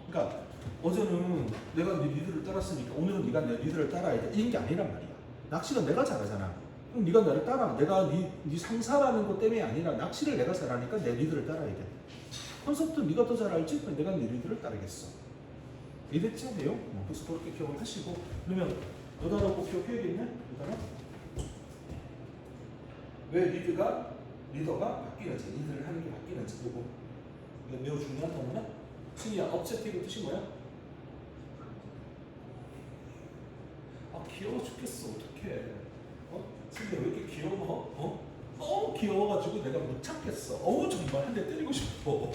그러니까 어제는 내가 네 리드를 따랐으니까 오늘은 네가 내 리드를 따라야 돼. 이런 게 아니란 말이야. 낚시는 내가 잘하잖아. 그럼 네가 나를 따라. 내가 네 상사라는 것 때문에 아니라 낚시를 내가 잘하니까 내 리드를 따라야 돼. 콘서트 네가 더 잘 알지? 그럼 내가 네 리드를 따르겠어. 이해됐지? 내용? 그래서 그렇게 기억을 하시고 그러면 요 단어 꼭 기억해야겠네? 요 단어? 왜 리더가 바뀌는지, 리드를 하는 게 바뀌는지 그리고 이거 매우 중요한 단어네? 승희야, objective 뜻이 뭐야? 아 귀여워 죽겠어. 어떡해. 승희야 왜 이렇게 귀여워? 너무 귀여워가지고 내가 못 참겠어. 정말 한 대 때리고 싶어.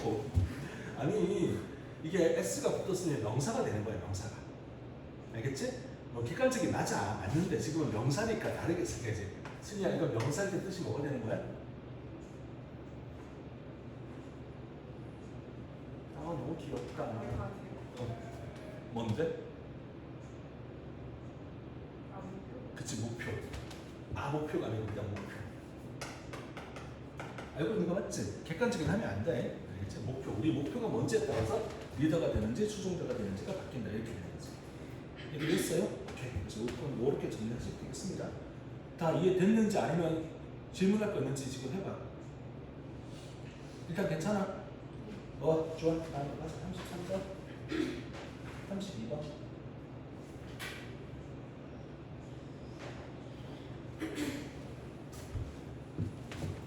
아니 이게 S가 붙었으면 명사가 되는 거야. 명사가. 알겠지? 객관적이 맞는데 지금은 명사니까 다르게 쓰여야지. 승희야 이거 명사일 때 뜻이 뭐가 되는 거야? 너무 귀엽다. 뭔데? 그치 목표. 목표가 아니고 그냥 목표. 알고 있는 거 맞지? 객관적인 하면 안 돼. 알겠지? 목표. 우리 목표가 뭔지에 따라서 리더가 되는지 추종자가 되는지가 바뀐다. 이렇게 되는 거지. 이해됐어요? 오케이. 그래서 이렇게 정리하시면 되겠습니다. 다 이해됐는지 아니면 질문할 거 있는지 지금 해봐. 일단 괜찮아? 좋아. 다음 가서 33번, 32번.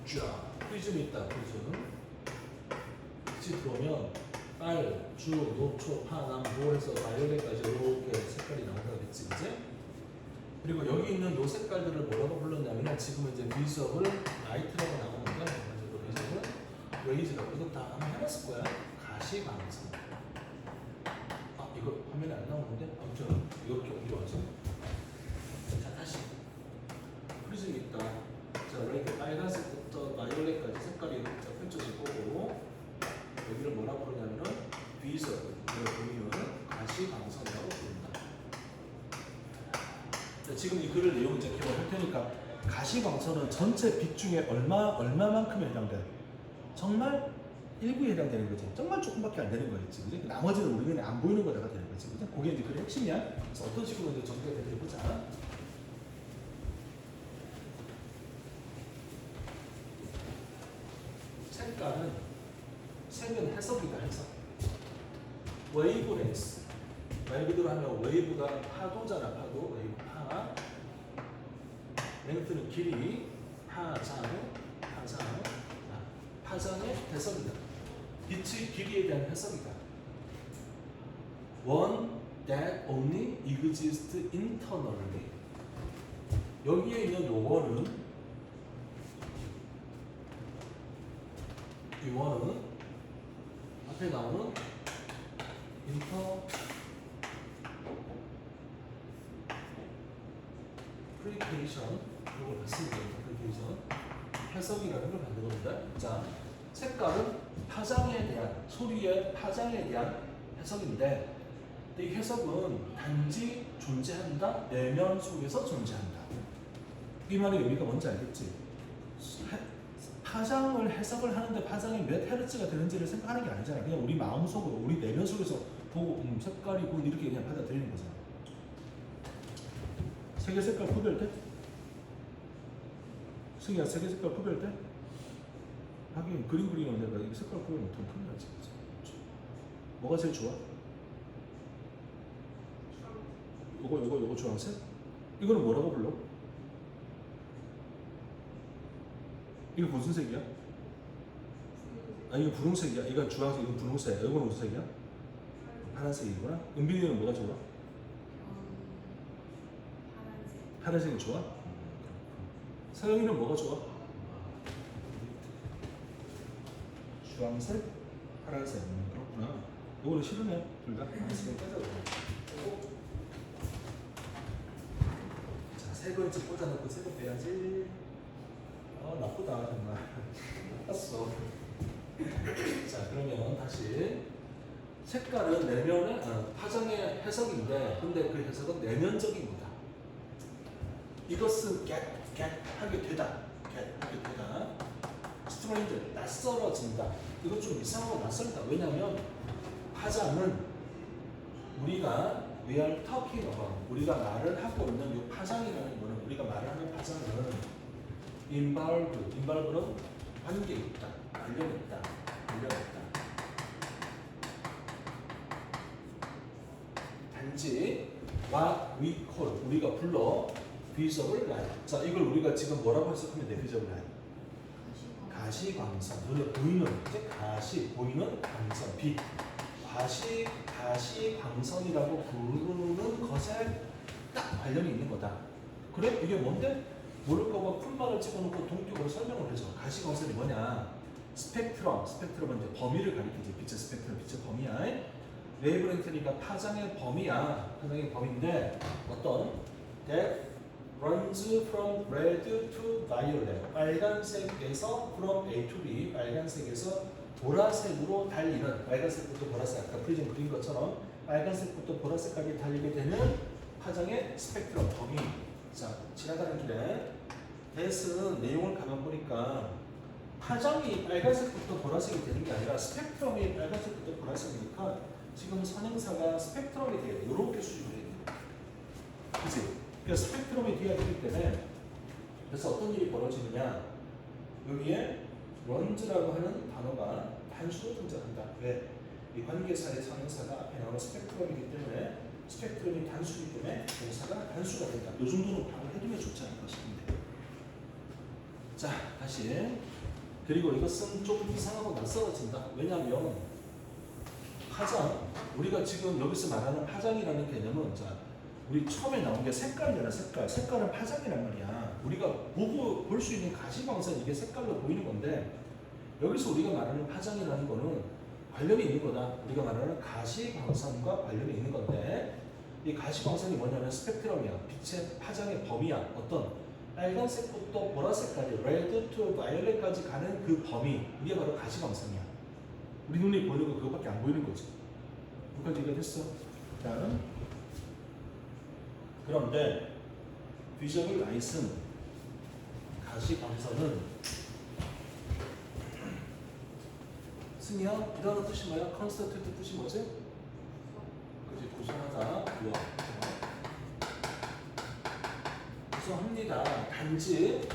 쫙. 프리즘이 있다. 프리즘. 같이 들어오면 빨, 주, 녹초, 파, 남, 도에서 바이올렛까지 이렇게 색깔이 나온다겠지, 그지? 그리고 여기 있는 요 색깔들을 뭐라고 불렀냐면 지금 이제 비석을 라이트라고 나오는데 비석은 레이즈라고 이거 다 아마 해봤을 거야. 가시방석. 이거 화면에 안 나오는데 아무튼 이렇게 옮겨와서 자 다시 프리즘이 있다. 자 이렇게 빨간색부터 바이올렛까지 색깔이 이렇게 펼쳐질 거고 여기를 뭐라고 부르냐면은 비석 이걸 보면 가시방석이라고 부른다. 지금 이 글을 내용 이제 기억을 할 테니까 가시광선은 전체 빛 중에 얼마만큼에 해당돼? 정말 일부에 해당되는 거지. 정말 조금밖에 안 되는 거겠지. 그지? 나머지는 우리 눈에 안 보이는 거다가 되는 거지. 그지? 그게 이제 글의 핵심이야. 그래서 어떤 식으로 이제 정리가 되는지 보자. 색은 해석이다. 해석. 웨이브 렌스. 말 그대로 하면 웨이브가 파도잖아. 파도. 웨이브 파. 랭크는 길이. 파장. 파장의 해석이다. 빛의 길이에 대한 해석이다. One that only exists internally. 여기에 있는 요거는 앞에 나오는 interpretation 이걸 봤습니다. interpretation 해석이라는 걸 만든 겁니다. 자, 색깔은 파장에 대한 소리의 파장에 대한 해석인데 이 해석은 단지 존재한다, 내면 속에서 존재한다. 이 말의 의미가 뭔지 알겠지? 파장을 해석을 하는데 파장이 몇 헤르츠가 되는지를 생각하는 게 아니잖아. 그냥 우리 마음속으로, 우리 내면 속에서 보고 색깔이고 이렇게 그냥 받아들이는 거잖아. 색의 색깔 구별돼? 승희야, 색의 색깔 구별돼? 하긴 그림 그리는 내가 이 색깔 구별 못하면 큰일 나지. 뭐가 제일 좋아? 요거 주황색? 이거는 뭐라고 불러? 이거 무슨 색이야? 이거 분홍색이야. 이건 주황색, 이건 분홍색. 이건 무슨 색이야? 파란색이구나. 은빈이는 뭐가 좋아? 파란색이 좋아? 서영이는 뭐가 좋아? 주황색, 파란색. 그렇구나. 이거는 싫으네. 둘 다. 파란색은 빼자고. 자, 색을 이제 꽂아놓고 색을 빼야지. 나쁘다 정말. 나빴어. 자, 그러면 다시 색깔은 내면의 파장의 해석인데, 근데 그 해석은 내면적입니다. 이것은 get 하게 되다, stranger 낯설어진다. 이건 좀 이상하고 낯설다. 왜냐하면 파장은 우리가 we are talking about, 우리가 말을 하고 있는 이 파장이라는 거는, 우리가 말하는 파장은 involve는 관계 있다, 관련있다. 단지 what we call, 우리가 불러 visible light. 자, 이걸 우리가 지금 뭐라고 해석하면 돼? visible light. 가시광선, 눈에 보이는, 이제 보이는 광선, 빛. 가시광선이라고 부르는 것에 딱 관련이 있는 거다. 그래? 이게 뭔데? 모를까봐 풀말을 집어넣고 동격으로 설명을 해줘. 가시광선이 뭐냐? 스펙트럼은 이제 범위를 가리키지. 빛의 스펙트럼, 빛의 범위야. 웨이브렌트니까 파장의 범위인데, 어떤 that runs from red to violet, 빨간색에서 from A to B, 빨간색에서 보라색으로 달리는, 빨간색부터 보라색, 아까 프리즘 그린 것처럼 빨간색부터 보라색까지 달리게 되는 파장의 스펙트럼 범위. 자, 지나가는 길에 대스는 내용을 가만 보니까 파장이 빨간색부터 보라색이 되는 게 아니라 스펙트럼이 빨간색부터 보라색이니까 지금 선행사가 스펙트럼이 돼야 돼. 이렇게 수집을 해야 돼. 그치? 그래서 스펙트럼이 돼야 되기 때문에, 그래서 어떤 일이 벌어지느냐, 여기에 runs라고 하는 단어가 단수로 등장한다. 왜? 이 관계사의 선행사가 앞에 나오는 스펙트럼이기 때문에, 스펙트럼이 단수이기 때문에 동사가 단수가 된다. 이 정도는 바로 해두면 좋지 않을까 싶은데. 자, 다시. 그리고 이것은 좀 이상하고 낯설어진다. 왜냐하면 파장, 우리가 지금 여기서 말하는 파장이라는 개념은, 자, 우리 처음에 나온 게 색깔이잖아. 색깔은 파장이란 말이야. 우리가 보고 볼 수 있는 가시광선, 이게 색깔로 보이는 건데, 여기서 우리가 말하는 파장이라는 거는 관련이 있는 거다. 우리가 말하는 가시광선과 관련이 있는 건데, 이 가시광선이 뭐냐면 스펙트럼이야. 빛의 파장의 범위야. 어떤 빨간색부터 보라색까지, 레드 투 바이올렛까지 가는 그 범위, 이게 바로 가시광선이야. 우리 눈에 보이는 거 그거밖에 안 보이는 거지. 여기까지 이해가 됐어? 다음. 그런데 비저블 라이트는, 가시광선은, 승희야, 이라는 뜻이 뭐야? 컨스턴트 뜻이 뭐지? 그치, 구성하다, 구성합니다. 단지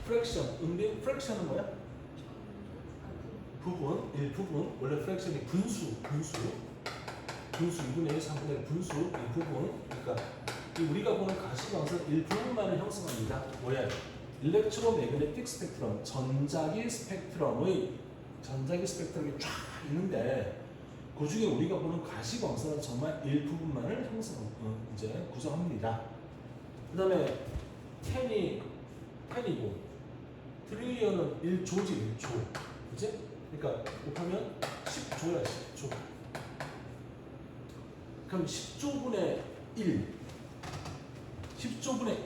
프랙션, 프랙션은 뭐야? 일부분. 원래 프랙션이 분수 2분의 1, 3분의 1 분수, 일부분. 그러니까 우리가 보는 가시광선 일부분만을 형성합니다. 뭐야? 일렉트로매그네틱 스펙트럼, 전자기 스펙트럼이 쫙 있는데, 그 중에 우리가 보는 가시광선은 정말 일부분만을 구성합니다. 그 다음에 10이고 트릴리언은 1조지, 1조. 그치? 그러니까 곱하면 10조야, 10조. 그럼 10조분의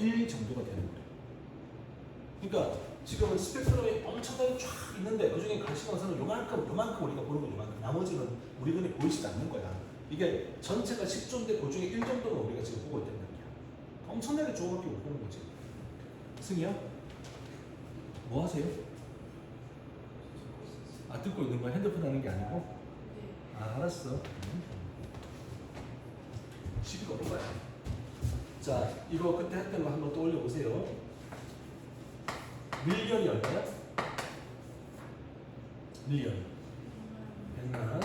1 정도가 되는 거예요. 그러니까 지금은 스펙트럼이 엄청나게 쫙 있는데, 그 중에 가시광선은 요만큼 우리가 보는 거 요만큼, 나머지는 우리 눈에 보이지도 않는 거야. 이게 전체가 10조인데 그 중에 1 정도는 우리가 지금 보고 있다는 거야. 엄청나게 조금밖에 못 보는 거지. 승희야, 뭐 하세요? 듣고 있는 거야? 핸드폰 하는 게 아니고? 알았어. 시비가 오는 거야. 자, 이거 그때 했던 거 한번 떠올려 보세요. 밀리언이 얼마야? 밀리언 100만 원.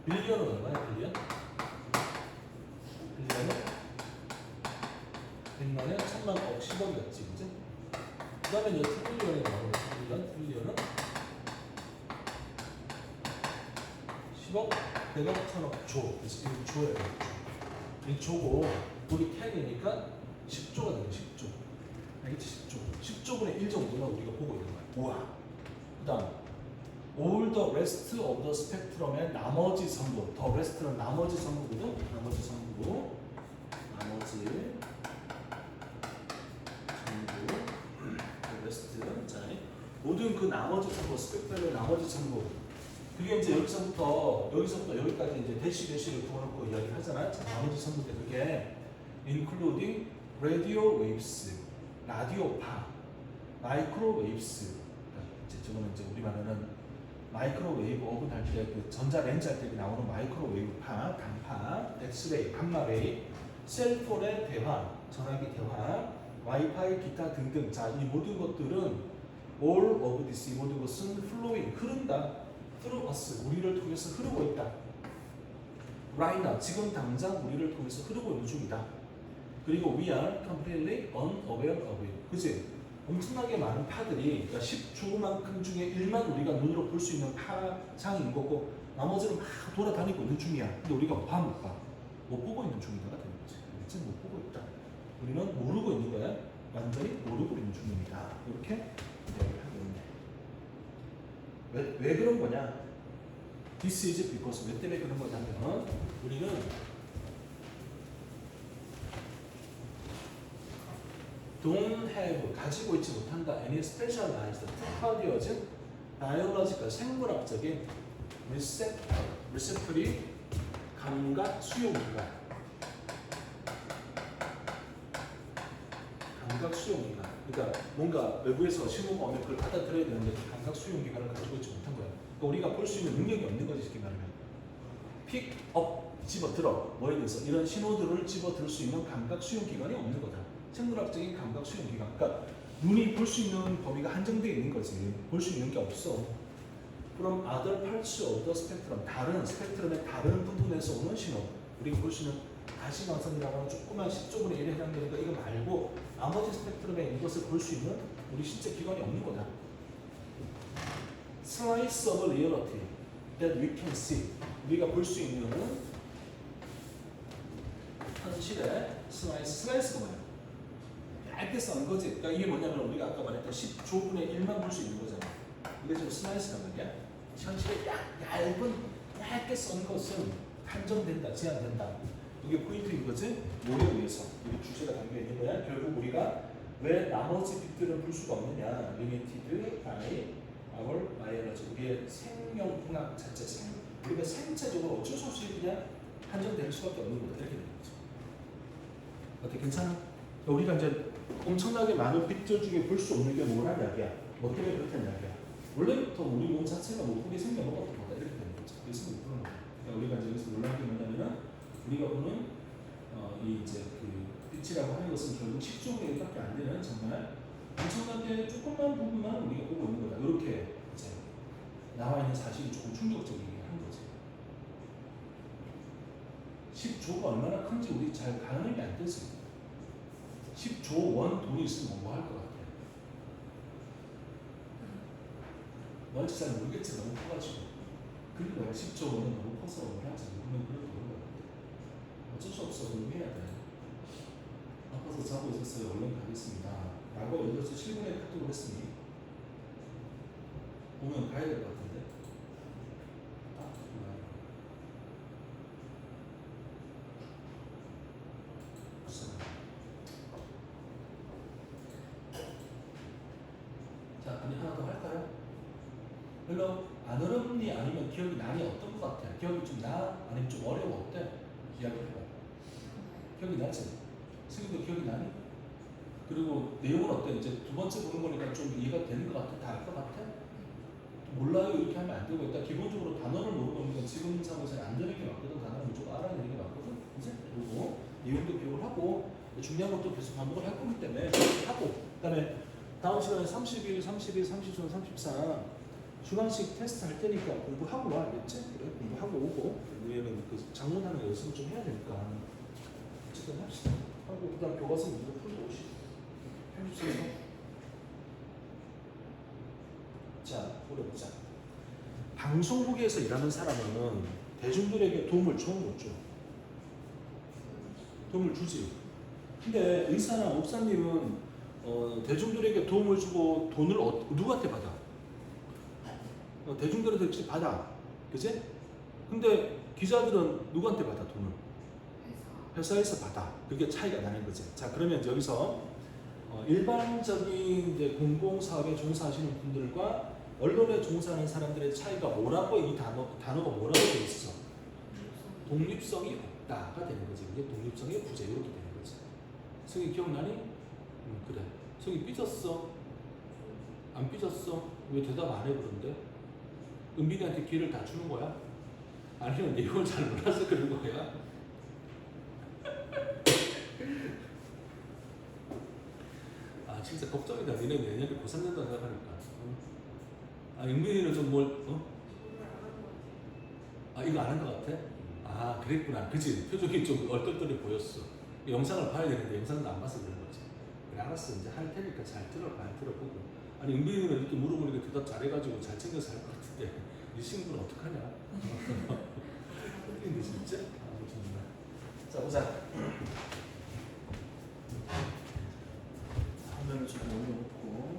빌리언은 얼마야? 빌리언은 100만에 1000만, 10억이었지, 그치? 그 다음에 이제 트릴리언이 나오는 트릴리언은 10억, 100억, 1000억, 조. 그래서 1조예요. 1조고, 우리 10이니까 10조가 되는 10조. 알겠지? 10조분의 1 정도는 우리가 보고 있는 거야. 우와. 그 다음, all the rest of the spectrum의 나머지 전부. the rest는 나머지 전부거든? 나머지 전부. the rest. 자, 모든 그 나머지 전부, 스펙트럼의 나머지 전부. 그게 이제 여기서부터 여기까지 이제 대시를 부어놓고 이야기를 하잖아. 자, 나머지 선분들 그게 including radio waves, 라디오파, 마이크로웨이브스. 이제 저거는 이제 우리 말하는 마이크로웨이브 오븐 할 때 그 전자 렌즈 할 때 나오는 마이크로웨이브파, 단파, 엑스레이, 감마레이, 셀폰의 대화, 전화기 대화, 와이파이, 기타 등등. 자, 이 모든 것들은 all of this, 이 모든 것은 flowing, 흐른다. through us, 우리를 통해서 흐르고 있다. right now, 지금 당장 우리를 통해서 흐르고 있는 중이다. 그리고 we are completely unaware of it. 그치? 엄청나게 많은 파들이, 그러니까 10조만큼 중에 1만 우리가 눈으로 볼 수 있는 파장인 거고, 나머지는 막 돌아다니고 있는 중이야. 근데 우리가 못 봐? 못 보고 있는 중이다가 되는 거지. 그치? 못 보고 있다. 우리는 모르고 있는 거야. 완전히 모르고 있는 중입니다. 이렇게 이야기를 하고 있네. 왜 그런 거냐? This is because. 왜 때문에 그런 거냐면, 우리는 don't have, 가지고 있지 못한다. any specialized, 특화되어진 biological, 생물학적인 receptory, 감각 수용기관. 감각 수용기관. 그러니까 뭔가 외부에서 신호가 오면 그걸 받아들여야 되는데 감각 수용기관을 가지고 있지 못한 거야. 그러니까 우리가 볼 수 있는 능력이 없는 거지, 쉽게 말하면. 픽업, 집어들어. 뭐에 대해서? 이런 신호들을 집어들 수 있는 감각 수용기관이 없는 거다. 생물학적인 감각 수용기관. 그러니까 눈이 볼 수 있는 범위가 한정되어 있는 거지. 볼 수 있는 게 없어. From other parts of the spectrum, 다른 스펙트럼의 다른 부분에서 오는 신호. 우리가 볼 수 있는 가시광선이라고 하는 조그만 10조분의 1에 해당되니까 이거 말고 나머지 스펙트럼에 이것을 볼 수 있는 우리 신체 기관이 없는 거다. Slice of reality that we can see. 우리가 볼 수 있는 현실의 슬라이스가 뭐야? 얇게 썬 거지. 그러니까 이게 뭐냐면 우리가 아까 말했던 10조분의 1만 볼 수 있는 거잖아. 이게 지금 슬라이스란 말이야. 현실의 얇은 얇게 썬 것은 한정된다, 제한된다. 이게 포인트인 거지. 뭐에 의해서? 우리 주제가 담겨 있는 거야. 결국 우리가 왜 나머지 빛들은 볼 수가 없느냐? Limited by our biology. 우리의 생명공학 자체, 우리가 생체적으로 어쩔 수 없이 그냥 한정될 수밖에 없는 거다. 이렇게 되는 거죠. 어때? 괜찮아? 우리가 이제 엄청나게 많은 빛들 중에 볼 수 없는 게 뭐란 이야기야? 뭐 때문에 그렇다는 이야기야? 원래부터 우리 몸 자체가 못 보게 생겨먹었던 거다. 이렇게 되는 거죠. 그래서 못 보는 거야. 그러니까 우리가 이제 여기서 놀라운 게 뭐냐면은 우리가 보는 이 이제 그 빛이라고 하는 것은 결국 10조의 1밖에 안 되는 정말 엄청나게 조그만 부분만 우리가 보고 있는 거다. 이렇게 이제 나와 있는 사실이 조금 충격적이긴 한 거지. 10조가 얼마나 큰지 우리 잘 가늠이 안 되지. 10조 원 돈이 있으면 뭐 할 것 같아? 뭔지 잘 모르겠지. 너무 커가지고. 그리고 내가 10조 원은 너무 커서 뭘 하지? 그러면 그럴 것 같아. 어쩔 수 없어. 그럼 해야 돼. 아파서 자고 있었어요. 얼른 가겠습니다. 라고 여기서 7분에 카톡을 했으니 오면 가야 될 것 같은데. 자, 아니 하나 더 할까요? 별로 안 어렵니? 아니면 기억이 나니? 어떤 것 같아? 기억이 좀 나? 아니면 좀 어려워? 어때? 이야기해봐. 기억이 나지? 승희도 기억이 나니? 그리고 내용은 어때? 이제 두 번째 보는 거니까 좀 이해가 되는 것 같아? 다 알 것 같아? 몰라요? 이렇게 하면 안 되고 일단 기본적으로 단어를 모르고 있는 건 지금 상황에서 안 되는 게 맞거든. 단어를 무조건 알아야 되는 게 맞거든. 이제 그리고 내용도 기억을 하고 중요한 것도 계속 반복을 할 거기 때문에 하고 그다음에 다음 시간에 31, 32, 33, 34 주간식 테스트 할 테니까 공부하고 와. 알겠지? 그래? 공부하고 오고 우리는 그 장문하는 거 연습을 좀 해야 되니까 어쨌든 합시다. 하고 그 다음 교과서 문제도 풀고 오시고 해주세요. 자, 보자. 방송국에서 일하는 사람은 대중들에게 도움을 줘, 못 줘? 도움을 주지. 근데 의사나 목사님은 대중들에게 도움을 주고 돈을 누구한테 받아? 대중들한테 받아. 그치? 근데 기자들은 누구한테 받아, 돈을? 회사에서 받아. 그게 차이가 나는 거지. 자, 그러면 여기서 일반적인 이제 공공사업에 종사하시는 분들과 언론에 종사하는 사람들의 차이가 뭐라고 이 단어가 뭐라고 돼 있어? 독립성이 없다가 되는 거지. 이게 독립성의 부재 이렇게 되는 거지. 성이 기억나니? 그래. 성이 삐졌어? 안 삐졌어? 왜 대답 안 해 그런데? 은빈이한테 기회를 다 주는 거야? 아니면 내용을 잘 몰라서 그런 거야? 아 진짜 걱정이다. 니네 내년에 고3 된다 생각하니까. 아 은빈이는 좀 뭘? 아 이거 안 한 것 같아? 아 그랬구나. 그치? 표정이 좀 얼떨떨해 보였어. 영상을 봐야 되는데 영상도 안 봐서 그런 거지. 그래 알았어. 이제 할 테니까 잘 들어봐. 들어보고. 아니 은빈이는 이렇게 물어보니까 대답 잘해가지고 잘 챙겨서 할 것 같은데 이 친구는 어떡하냐? 근데 진짜? 아 정말. 자 보자. 화면을 좀 올려놓고.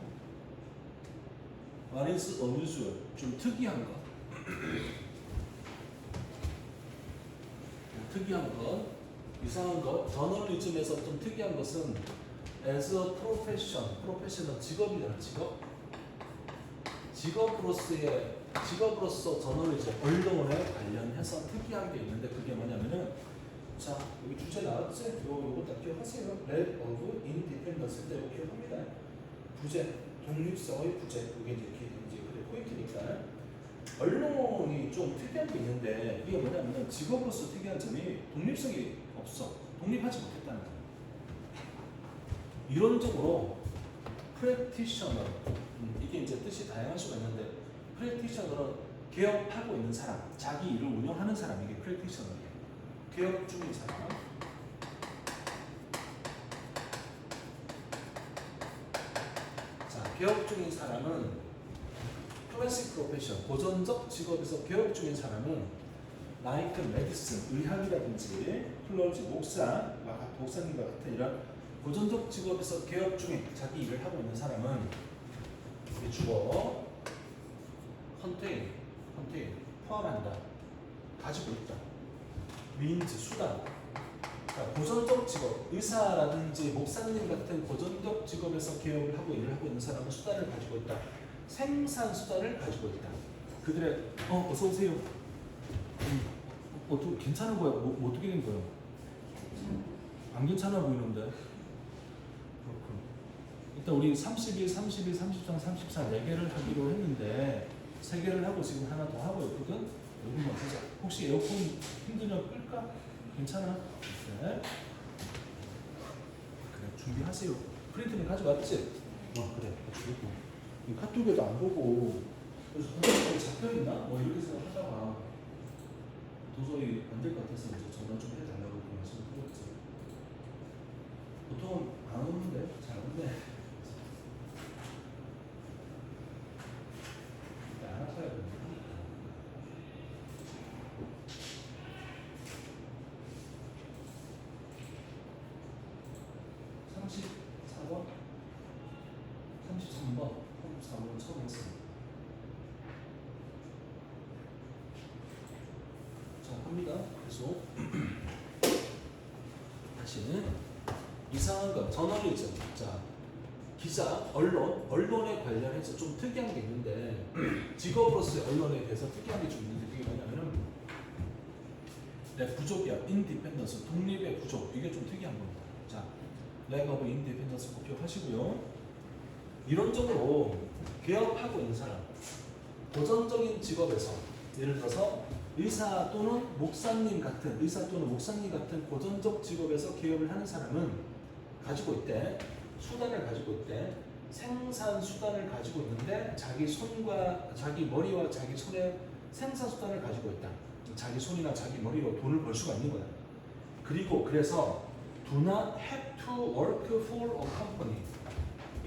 What is unusual? 좀 특이한 거. 특이한 것, 이상한 것, 저널리즘에서 좀 특이한 것은 as a profession, profession은 직업이잖아, 직업. 직업으로서 저널리즘, 언론에 관련해서 특이한 게 있는데 그게 뭐냐면은 자, 여기 주제 나왔지? 요거 딱 기억하세요. Lack of independence 때 이거 기억합니다. 부재, 독립성의 부재, 그게 이제 그게 포인트니까. 언론이 좀 특이한 게 있는데 이게 뭐냐면 직업으로서 특이한 점이 독립성이 없어. 독립하지 못했다는 거야. 이론적으로 practitioner 이게 이제 뜻이 다양할 수가 있는데 practitioner은 개업하고 있는 사람, 자기 일을 운영하는 사람 이게 practitioner이에요. 개업 중인 사람. 자, 개업 중인 사람은 클래식 프로페션, 고전적 직업에서 개업 중인 사람은 like medicine, 의학이라든지 클러지, 목사님과 같은 이런 고전적 직업에서 개업 중인 자기 일을 하고 있는 사람은 우리 주어 contain 포함한다, 가지고 있다, means 수단. 자, 고전적 직업, 의사라든지 목사님 같은 고전적 직업에서 개업을 하고 일을 하고 있는 사람은 수단을 가지고 있다. 생산 수단을 가지고 있다. 그들의 어서 오세요. 좀 괜찮은 거야? 뭐 어떻게 된 거야? 안 괜찮아 보이는데. 그렇군. 일단 우리 31, 33, 34 4개를 하기로 했는데 3개를 하고 지금 하나 더 하고 있거든. 여기만 보자. 혹시 에어컨 힘드냐 끌까? 괜찮아? 네. 그래 준비하세요. 프린트는 가져왔지? 그래 가지고. 카톡에도 안 보고 그래서 혼자 잡혀있나? 뭐 이렇게 생각하다가 도저히 안 될 것 같아서 이제 전화 좀 해달라고 말씀을 드렸지. 보통 안 오는데 잘 오네. 안 아파야 되는데. 34번? 33번? 34번 처음 했습니다. 자, 합니다. 계속. 다시는 이상한 것, 저널리즘. 자, 기자, 언론에 관련해서 좀 특이한 게 있는데 직업으로서의 언론에 대해서 특이한 게 좀 있는데 그게 뭐냐면은 내 부족이야. 인디펜던스, 독립의 부족. 이게 좀 특이한 겁니다. 자, lack of independence 꼭 기억하시고요. 이론적으로 개업하고 있는 사람, 고전적인 직업에서 예를 들어서 의사 또는 목사님 같은 고전적 직업에서 개업을 하는 사람은 가지고 있대. 수단을 가지고 있대. 생산 수단을 가지고 있는데 자기 손과 자기 머리와 자기 손에 생산 수단을 가지고 있다. 자기 손이나 자기 머리로 돈을 벌 수가 있는 거야. 그리고 그래서 do not have to work for a company.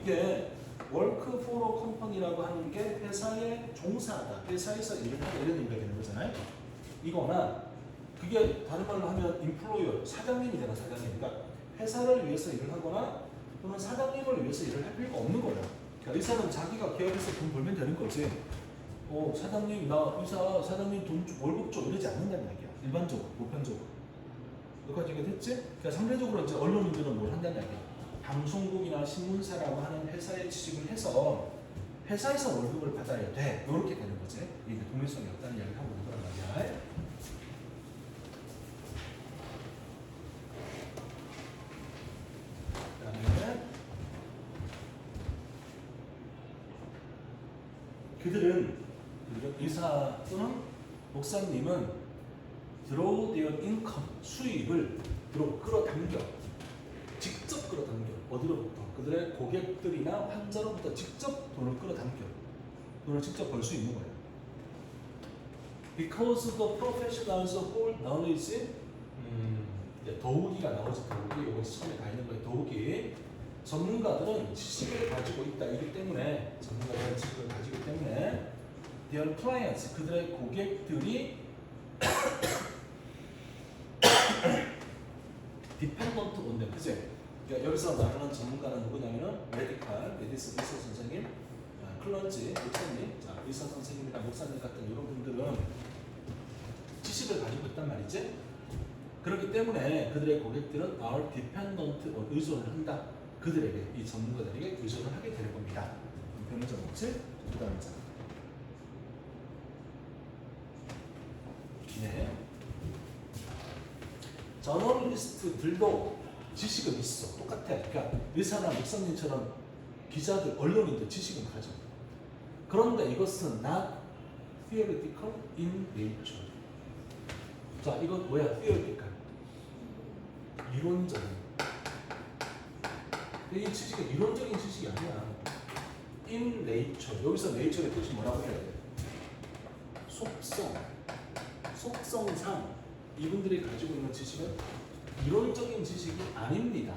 이게 work for a company라고 하는 게 회사에 종사하다, 회사에서 일을 하다 이런 의미가 되는 거잖아요. 이거나 그게 다른 말로 하면 employer, 사장님이잖아, 사장님. 그러니까 회사를 위해서 일을 하거나 또는 사장님을 위해서 일을 할 필요가 없는 거야. 그러니까 의사는 자기가 개업해서 돈 벌면 되는 거지. 사장님 나 의사 사장님 돈 월급 줘 이러지 않는다는 얘기야. 일반적으로, 보편적으로. 여기까지 됐지? 그러니까 상대적으로 이제 언론인들은 뭘 한다는 얘기야. 방송국이나 신문사라고 하는 회사에 취직을 해서 회사에서 월급을 받아야 돼. 이렇게 되는 거지. 이게 독립성이 없다는 이야기를 하고 있는 거란 말이야. 그다음에 그들은 의사 또는 목사님은 draw their income 수입을 끌어당겨 직접 끌어당겨 어디로부터 그들의 고객들이나 환자로부터 직접 돈을 끌어당겨 돈을 직접 벌 수 있는 거예요. Because the professionals hold knowledge 이제 더욱이가 나오지 더욱이 여기 처음에 가 있는 거예요. 더욱이 전문가들은 지식을 가지고 있기 때문에 전문가들은 지식을 가지고 있기 때문에 their clients 그들의 고객들이 dependent on them 그제? 그러니까 여기서 말하는 전문가는 누구냐면은 메디슨 의사 선생님, 클런지 목사님, 의사 선생님이나 목사님 같은 이런 분들은 지식을 가지고 있단 말이지. 그렇기 때문에 그들의 고객들은 are dependent on 의존을 한다. 그들에게 이 전문가들에게 의존을 하게 되는 겁니다. 변호자 없지? 그다음에 네. 저널리스트들도 지식은 있어. 똑같아. 그러니까 의사나 목사님처럼 기자들, 언론인들 지식은 가져. 그런데 이것은 not theoretical in nature. 자, 이건 뭐야? theoretical. 이론적인. 이 지식은 이론적인 지식이 아니야. in nature. 여기서 nature의 뜻이 뭐라고 해야 돼? 속성상 이분들이 가지고 있는 지식은 이론적인 지식이 아닙니다.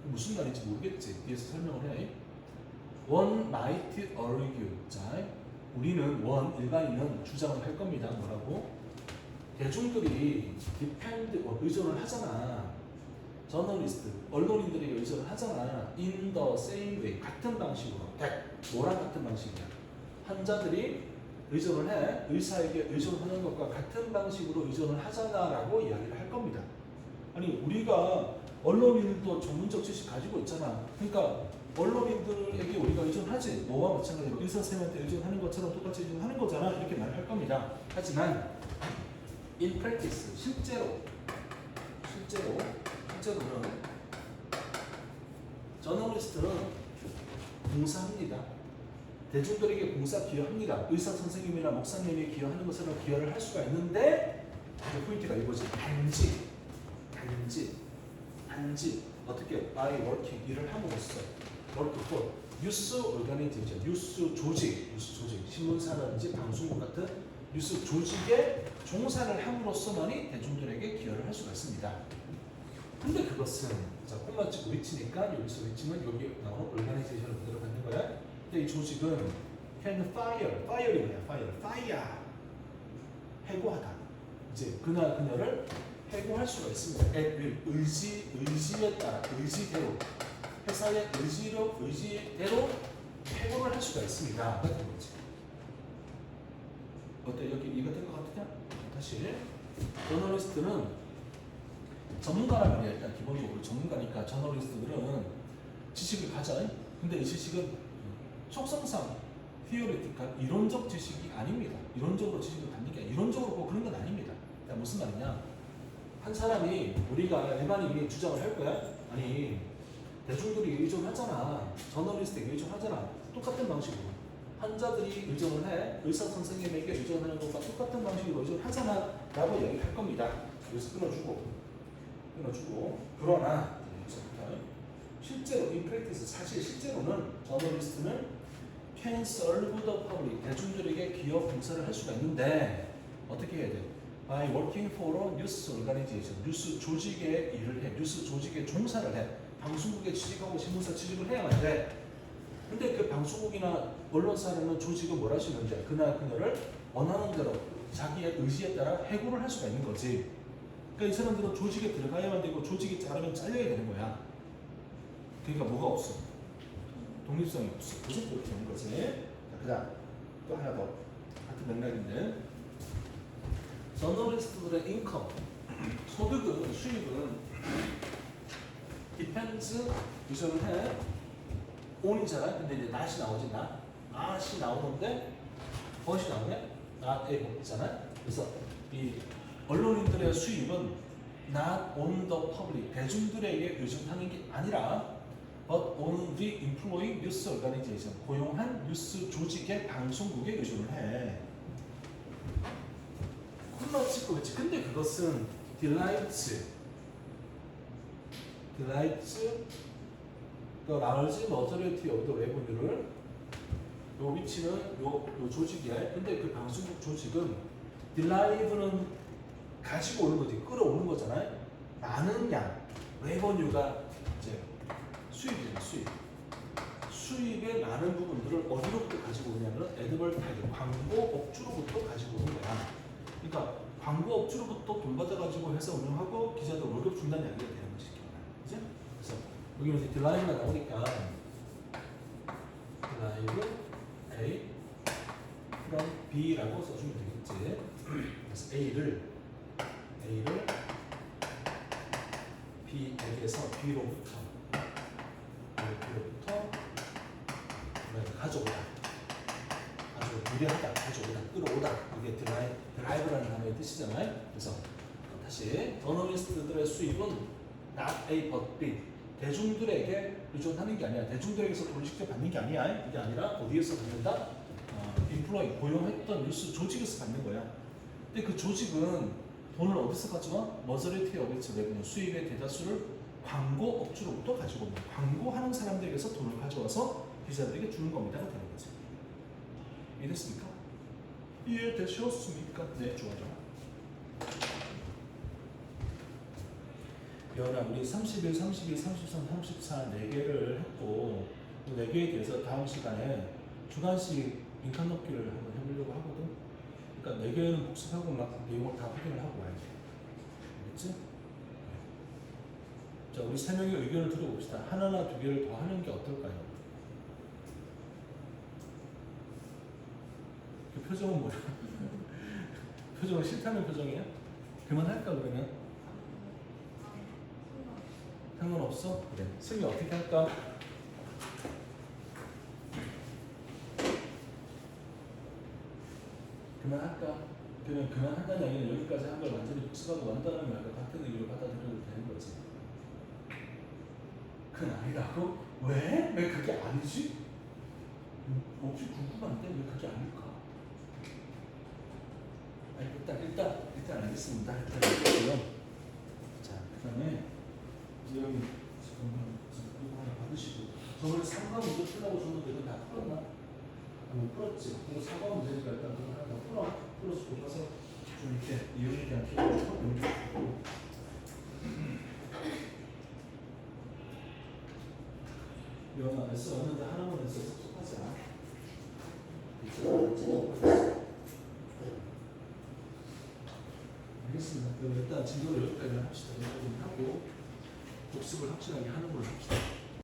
무슨 말인지 모르겠지. 뒤에서 설명을 해. One might argue. 자, 우리는 일반인은 주장을 할 겁니다. 뭐라고? 대중들이 depend, 의존을 하잖아. 저널리스트, 언론인들에게 의존을 하잖아. In the same way. 같은 방식으로. 뭐랑 같은 방식이야? 환자들이 의존을 해. 의사에게 의존하는 것과 같은 방식으로 의존을 하잖아라고 이야기를 할 겁니다. 아니 우리가 언론인들도 전문적 지식 가지고 있잖아. 그러니까 언론인들에게 우리가 의존하지. 너와 마찬가지로 의사 선생님한테 의존하는 것처럼 똑같이 의존하는 거잖아. 이렇게 말을 할 겁니다. 하지만 in practice 실제로는 저널리스트는 봉사합니다. 대중들에게 봉사 기여합니다. 의사 선생님이나 목사님이 기여하는 것처럼 기여를 할 수가 있는데 포인트가 이거지. 단지 어떻게 by working 일을 함으로써 work for 뉴스 organization 뉴스 조직 신문사라든지 방송국 같은 뉴스 조직에 종사를 함으로써만이 대중들에게 기여를 할 수가 있습니다. 근데 그것은 자 콤마 찍고 위치니까 여기서 위치는 여기 나오는 organization을 그대로 갖는 거야. 근데 이 조직은 can fire이 뭐야? fire 해고하다. 이제 그녀를 해고할 수가 있습니다. at will 의지에 따라 의지대로 회사의 의지대로 해고를 할 수가 있습니다. 같은 거지. 어때? 여기 이거 된 것 같으냐? 다시 저널리스트는 전문가란 말이야. 일단 기본적으로 전문가니까 저널리스트들은 지식을 가져. 근데 이 지식은 속성상 theoretical 이론적 지식이 아닙니다. 이론적으로 지식을 갖는 게 이론적으로 뭐 그런 건 아닙니다. 그러니까 무슨 말이냐? 한 사람이 우리가 일반인이 주장을 할 거야? 아니 대중들이 의존하잖아. 저널리스트에게 의존하잖아. 똑같은 방식으로 환자들이 의존을 해. 의사 선생님에게 의존하는 것과 똑같은 방식으로 의존하잖아 라고 이야기를 할 겁니다. 여기서 끊어주고 그러나 실제로 in practice 사실 실제로는 저널리스트는 can serve the public 대중들에게 기여 봉사를 할 수가 있는데 어떻게 해야 돼? by working for a news organization 뉴스 조직에 일을 해. 뉴스 조직에 종사를 해. 방송국에 취직하고 신문사 취직을 해야만 돼. 근데 그 방송국이나 언론사라는 조직은 뭘 할 수 있는데 그녀를 원하는 대로 자기의 의지에 따라 해고를 할 수가 있는 거지. 그러니까 이 사람들은 조직에 들어가야만 되고 조직이 자르면 잘려야 되는 거야. 그러니까 뭐가 없어? 독립성이 없어. 무슨 그렇게 되는 거지? 자, 그다음 또 하나 더 같은 맥락인데 저널리스트들의 인컴 소득은 수익은 depends 의존을 해 on이잖아. 근데 이제 not이 나오지 나 not이 나오는데 much 나오네? not a book이잖아요. 그래서 이 언론인들의 수입은 not on the public, 대중들에게 의존하는 게 아니라 but on the employing news organization, 고용한 뉴스 조직의 방송국에 의존을 해. 콜라 찍고 그렇지. 근데 그것은 delights the large majority of the revenue를 요 위치는 요 조직이야. 근데 그 방송국 조직은 derive는 가지고 오는 거지, 끌어오는 거잖아요. 많은 양, revenue가 이제 수입이잖아, 수입의 많은 부분들을 어디로부터 가지고 오냐면 advertise, 광고 업주로부터 가지고 오는 거야. 그러니까 광고 업주로부터 돈 받아가지고 회사 운영하고 기자들 월급 준다는 이야기가 되는 것이 그죠? 그래서 여기 이제 derive가 나오니까 derive A from B라고 써주면 되겠지. 그래서 A를 B에게서 B로부터 가져오다, 아주 무례하다, 가져오다, 끌어오다, 이게 드라이브라는 단어의 뜻이잖아요. 그래서 다시 저널리스트들의 수입은 not A but B, 대중들에게 의존하는 게 아니야. 대중들에게서 돈을 직접 받는 게 아니야. 이게 아니라 어디에서 받는다? 인플로이, 고용했던 뉴스 조직에서 받는 거야. 근데 그 조직은 돈을 어디서 가져와? 머저리티 어비츠 레브뉴, 수입의 대다수를 광고 업주로부터 가지고 오는, 광고하는 사람들에게서 돈을 가져와서 기자들에게 주는 겁니다. 되는 거지. 이해됐습니까? 이해되셨습니까? 네, 좋아. 연아, 우리 31, 32, 33, 34 4개를 했고, 그 4개에 대해서 다음 시간에 주간식 빈칸 넣기를 한번 해보려고 하거든. 그러니까 4개는 복습하고 막 내용을 다 확인을 하고 와야지. 알겠지? 자, 우리 3명의 의견을 들어봅시다. 하나나 2개를 더 하는 게 어떨까요? 그 표정은 뭐야? 표정은 싫다는 표정이야? 그만할까 그러면? 상관없어? 그래. 승희 어떻게 할까? 그만할까? 그러면 그만한다는 얘기는 여기까지 한 걸 완전히 복습하고 완다는 말과 같은 의미로 받아들여도 되는 거지. 그건 아니라고? 왜? 왜 그게 아니지? 혹시 궁금한데 왜 그게 아닐까? 아니, 일단 알겠습니다. 일단 알겠고요. 자, 그 다음에 이제 여기 지금 이거 하나 받으시고, 저번에 3번 문제 풀라고 줬는데 이거 다 풀었나? 못 풀었지. 이거 4번 문제니까 일단 그거 하나 더 풀어서 뽑아서 좀 이렇게 이용에 대한 기억을 좀 주고. 이거는 S 왔는데 하나만 해서 섭섭하지 않아? 알겠습니다. 그럼 일단 진도를 여기까지 합시다. 여기까지 하고 복습을 확실하게 하는 걸로 합시다.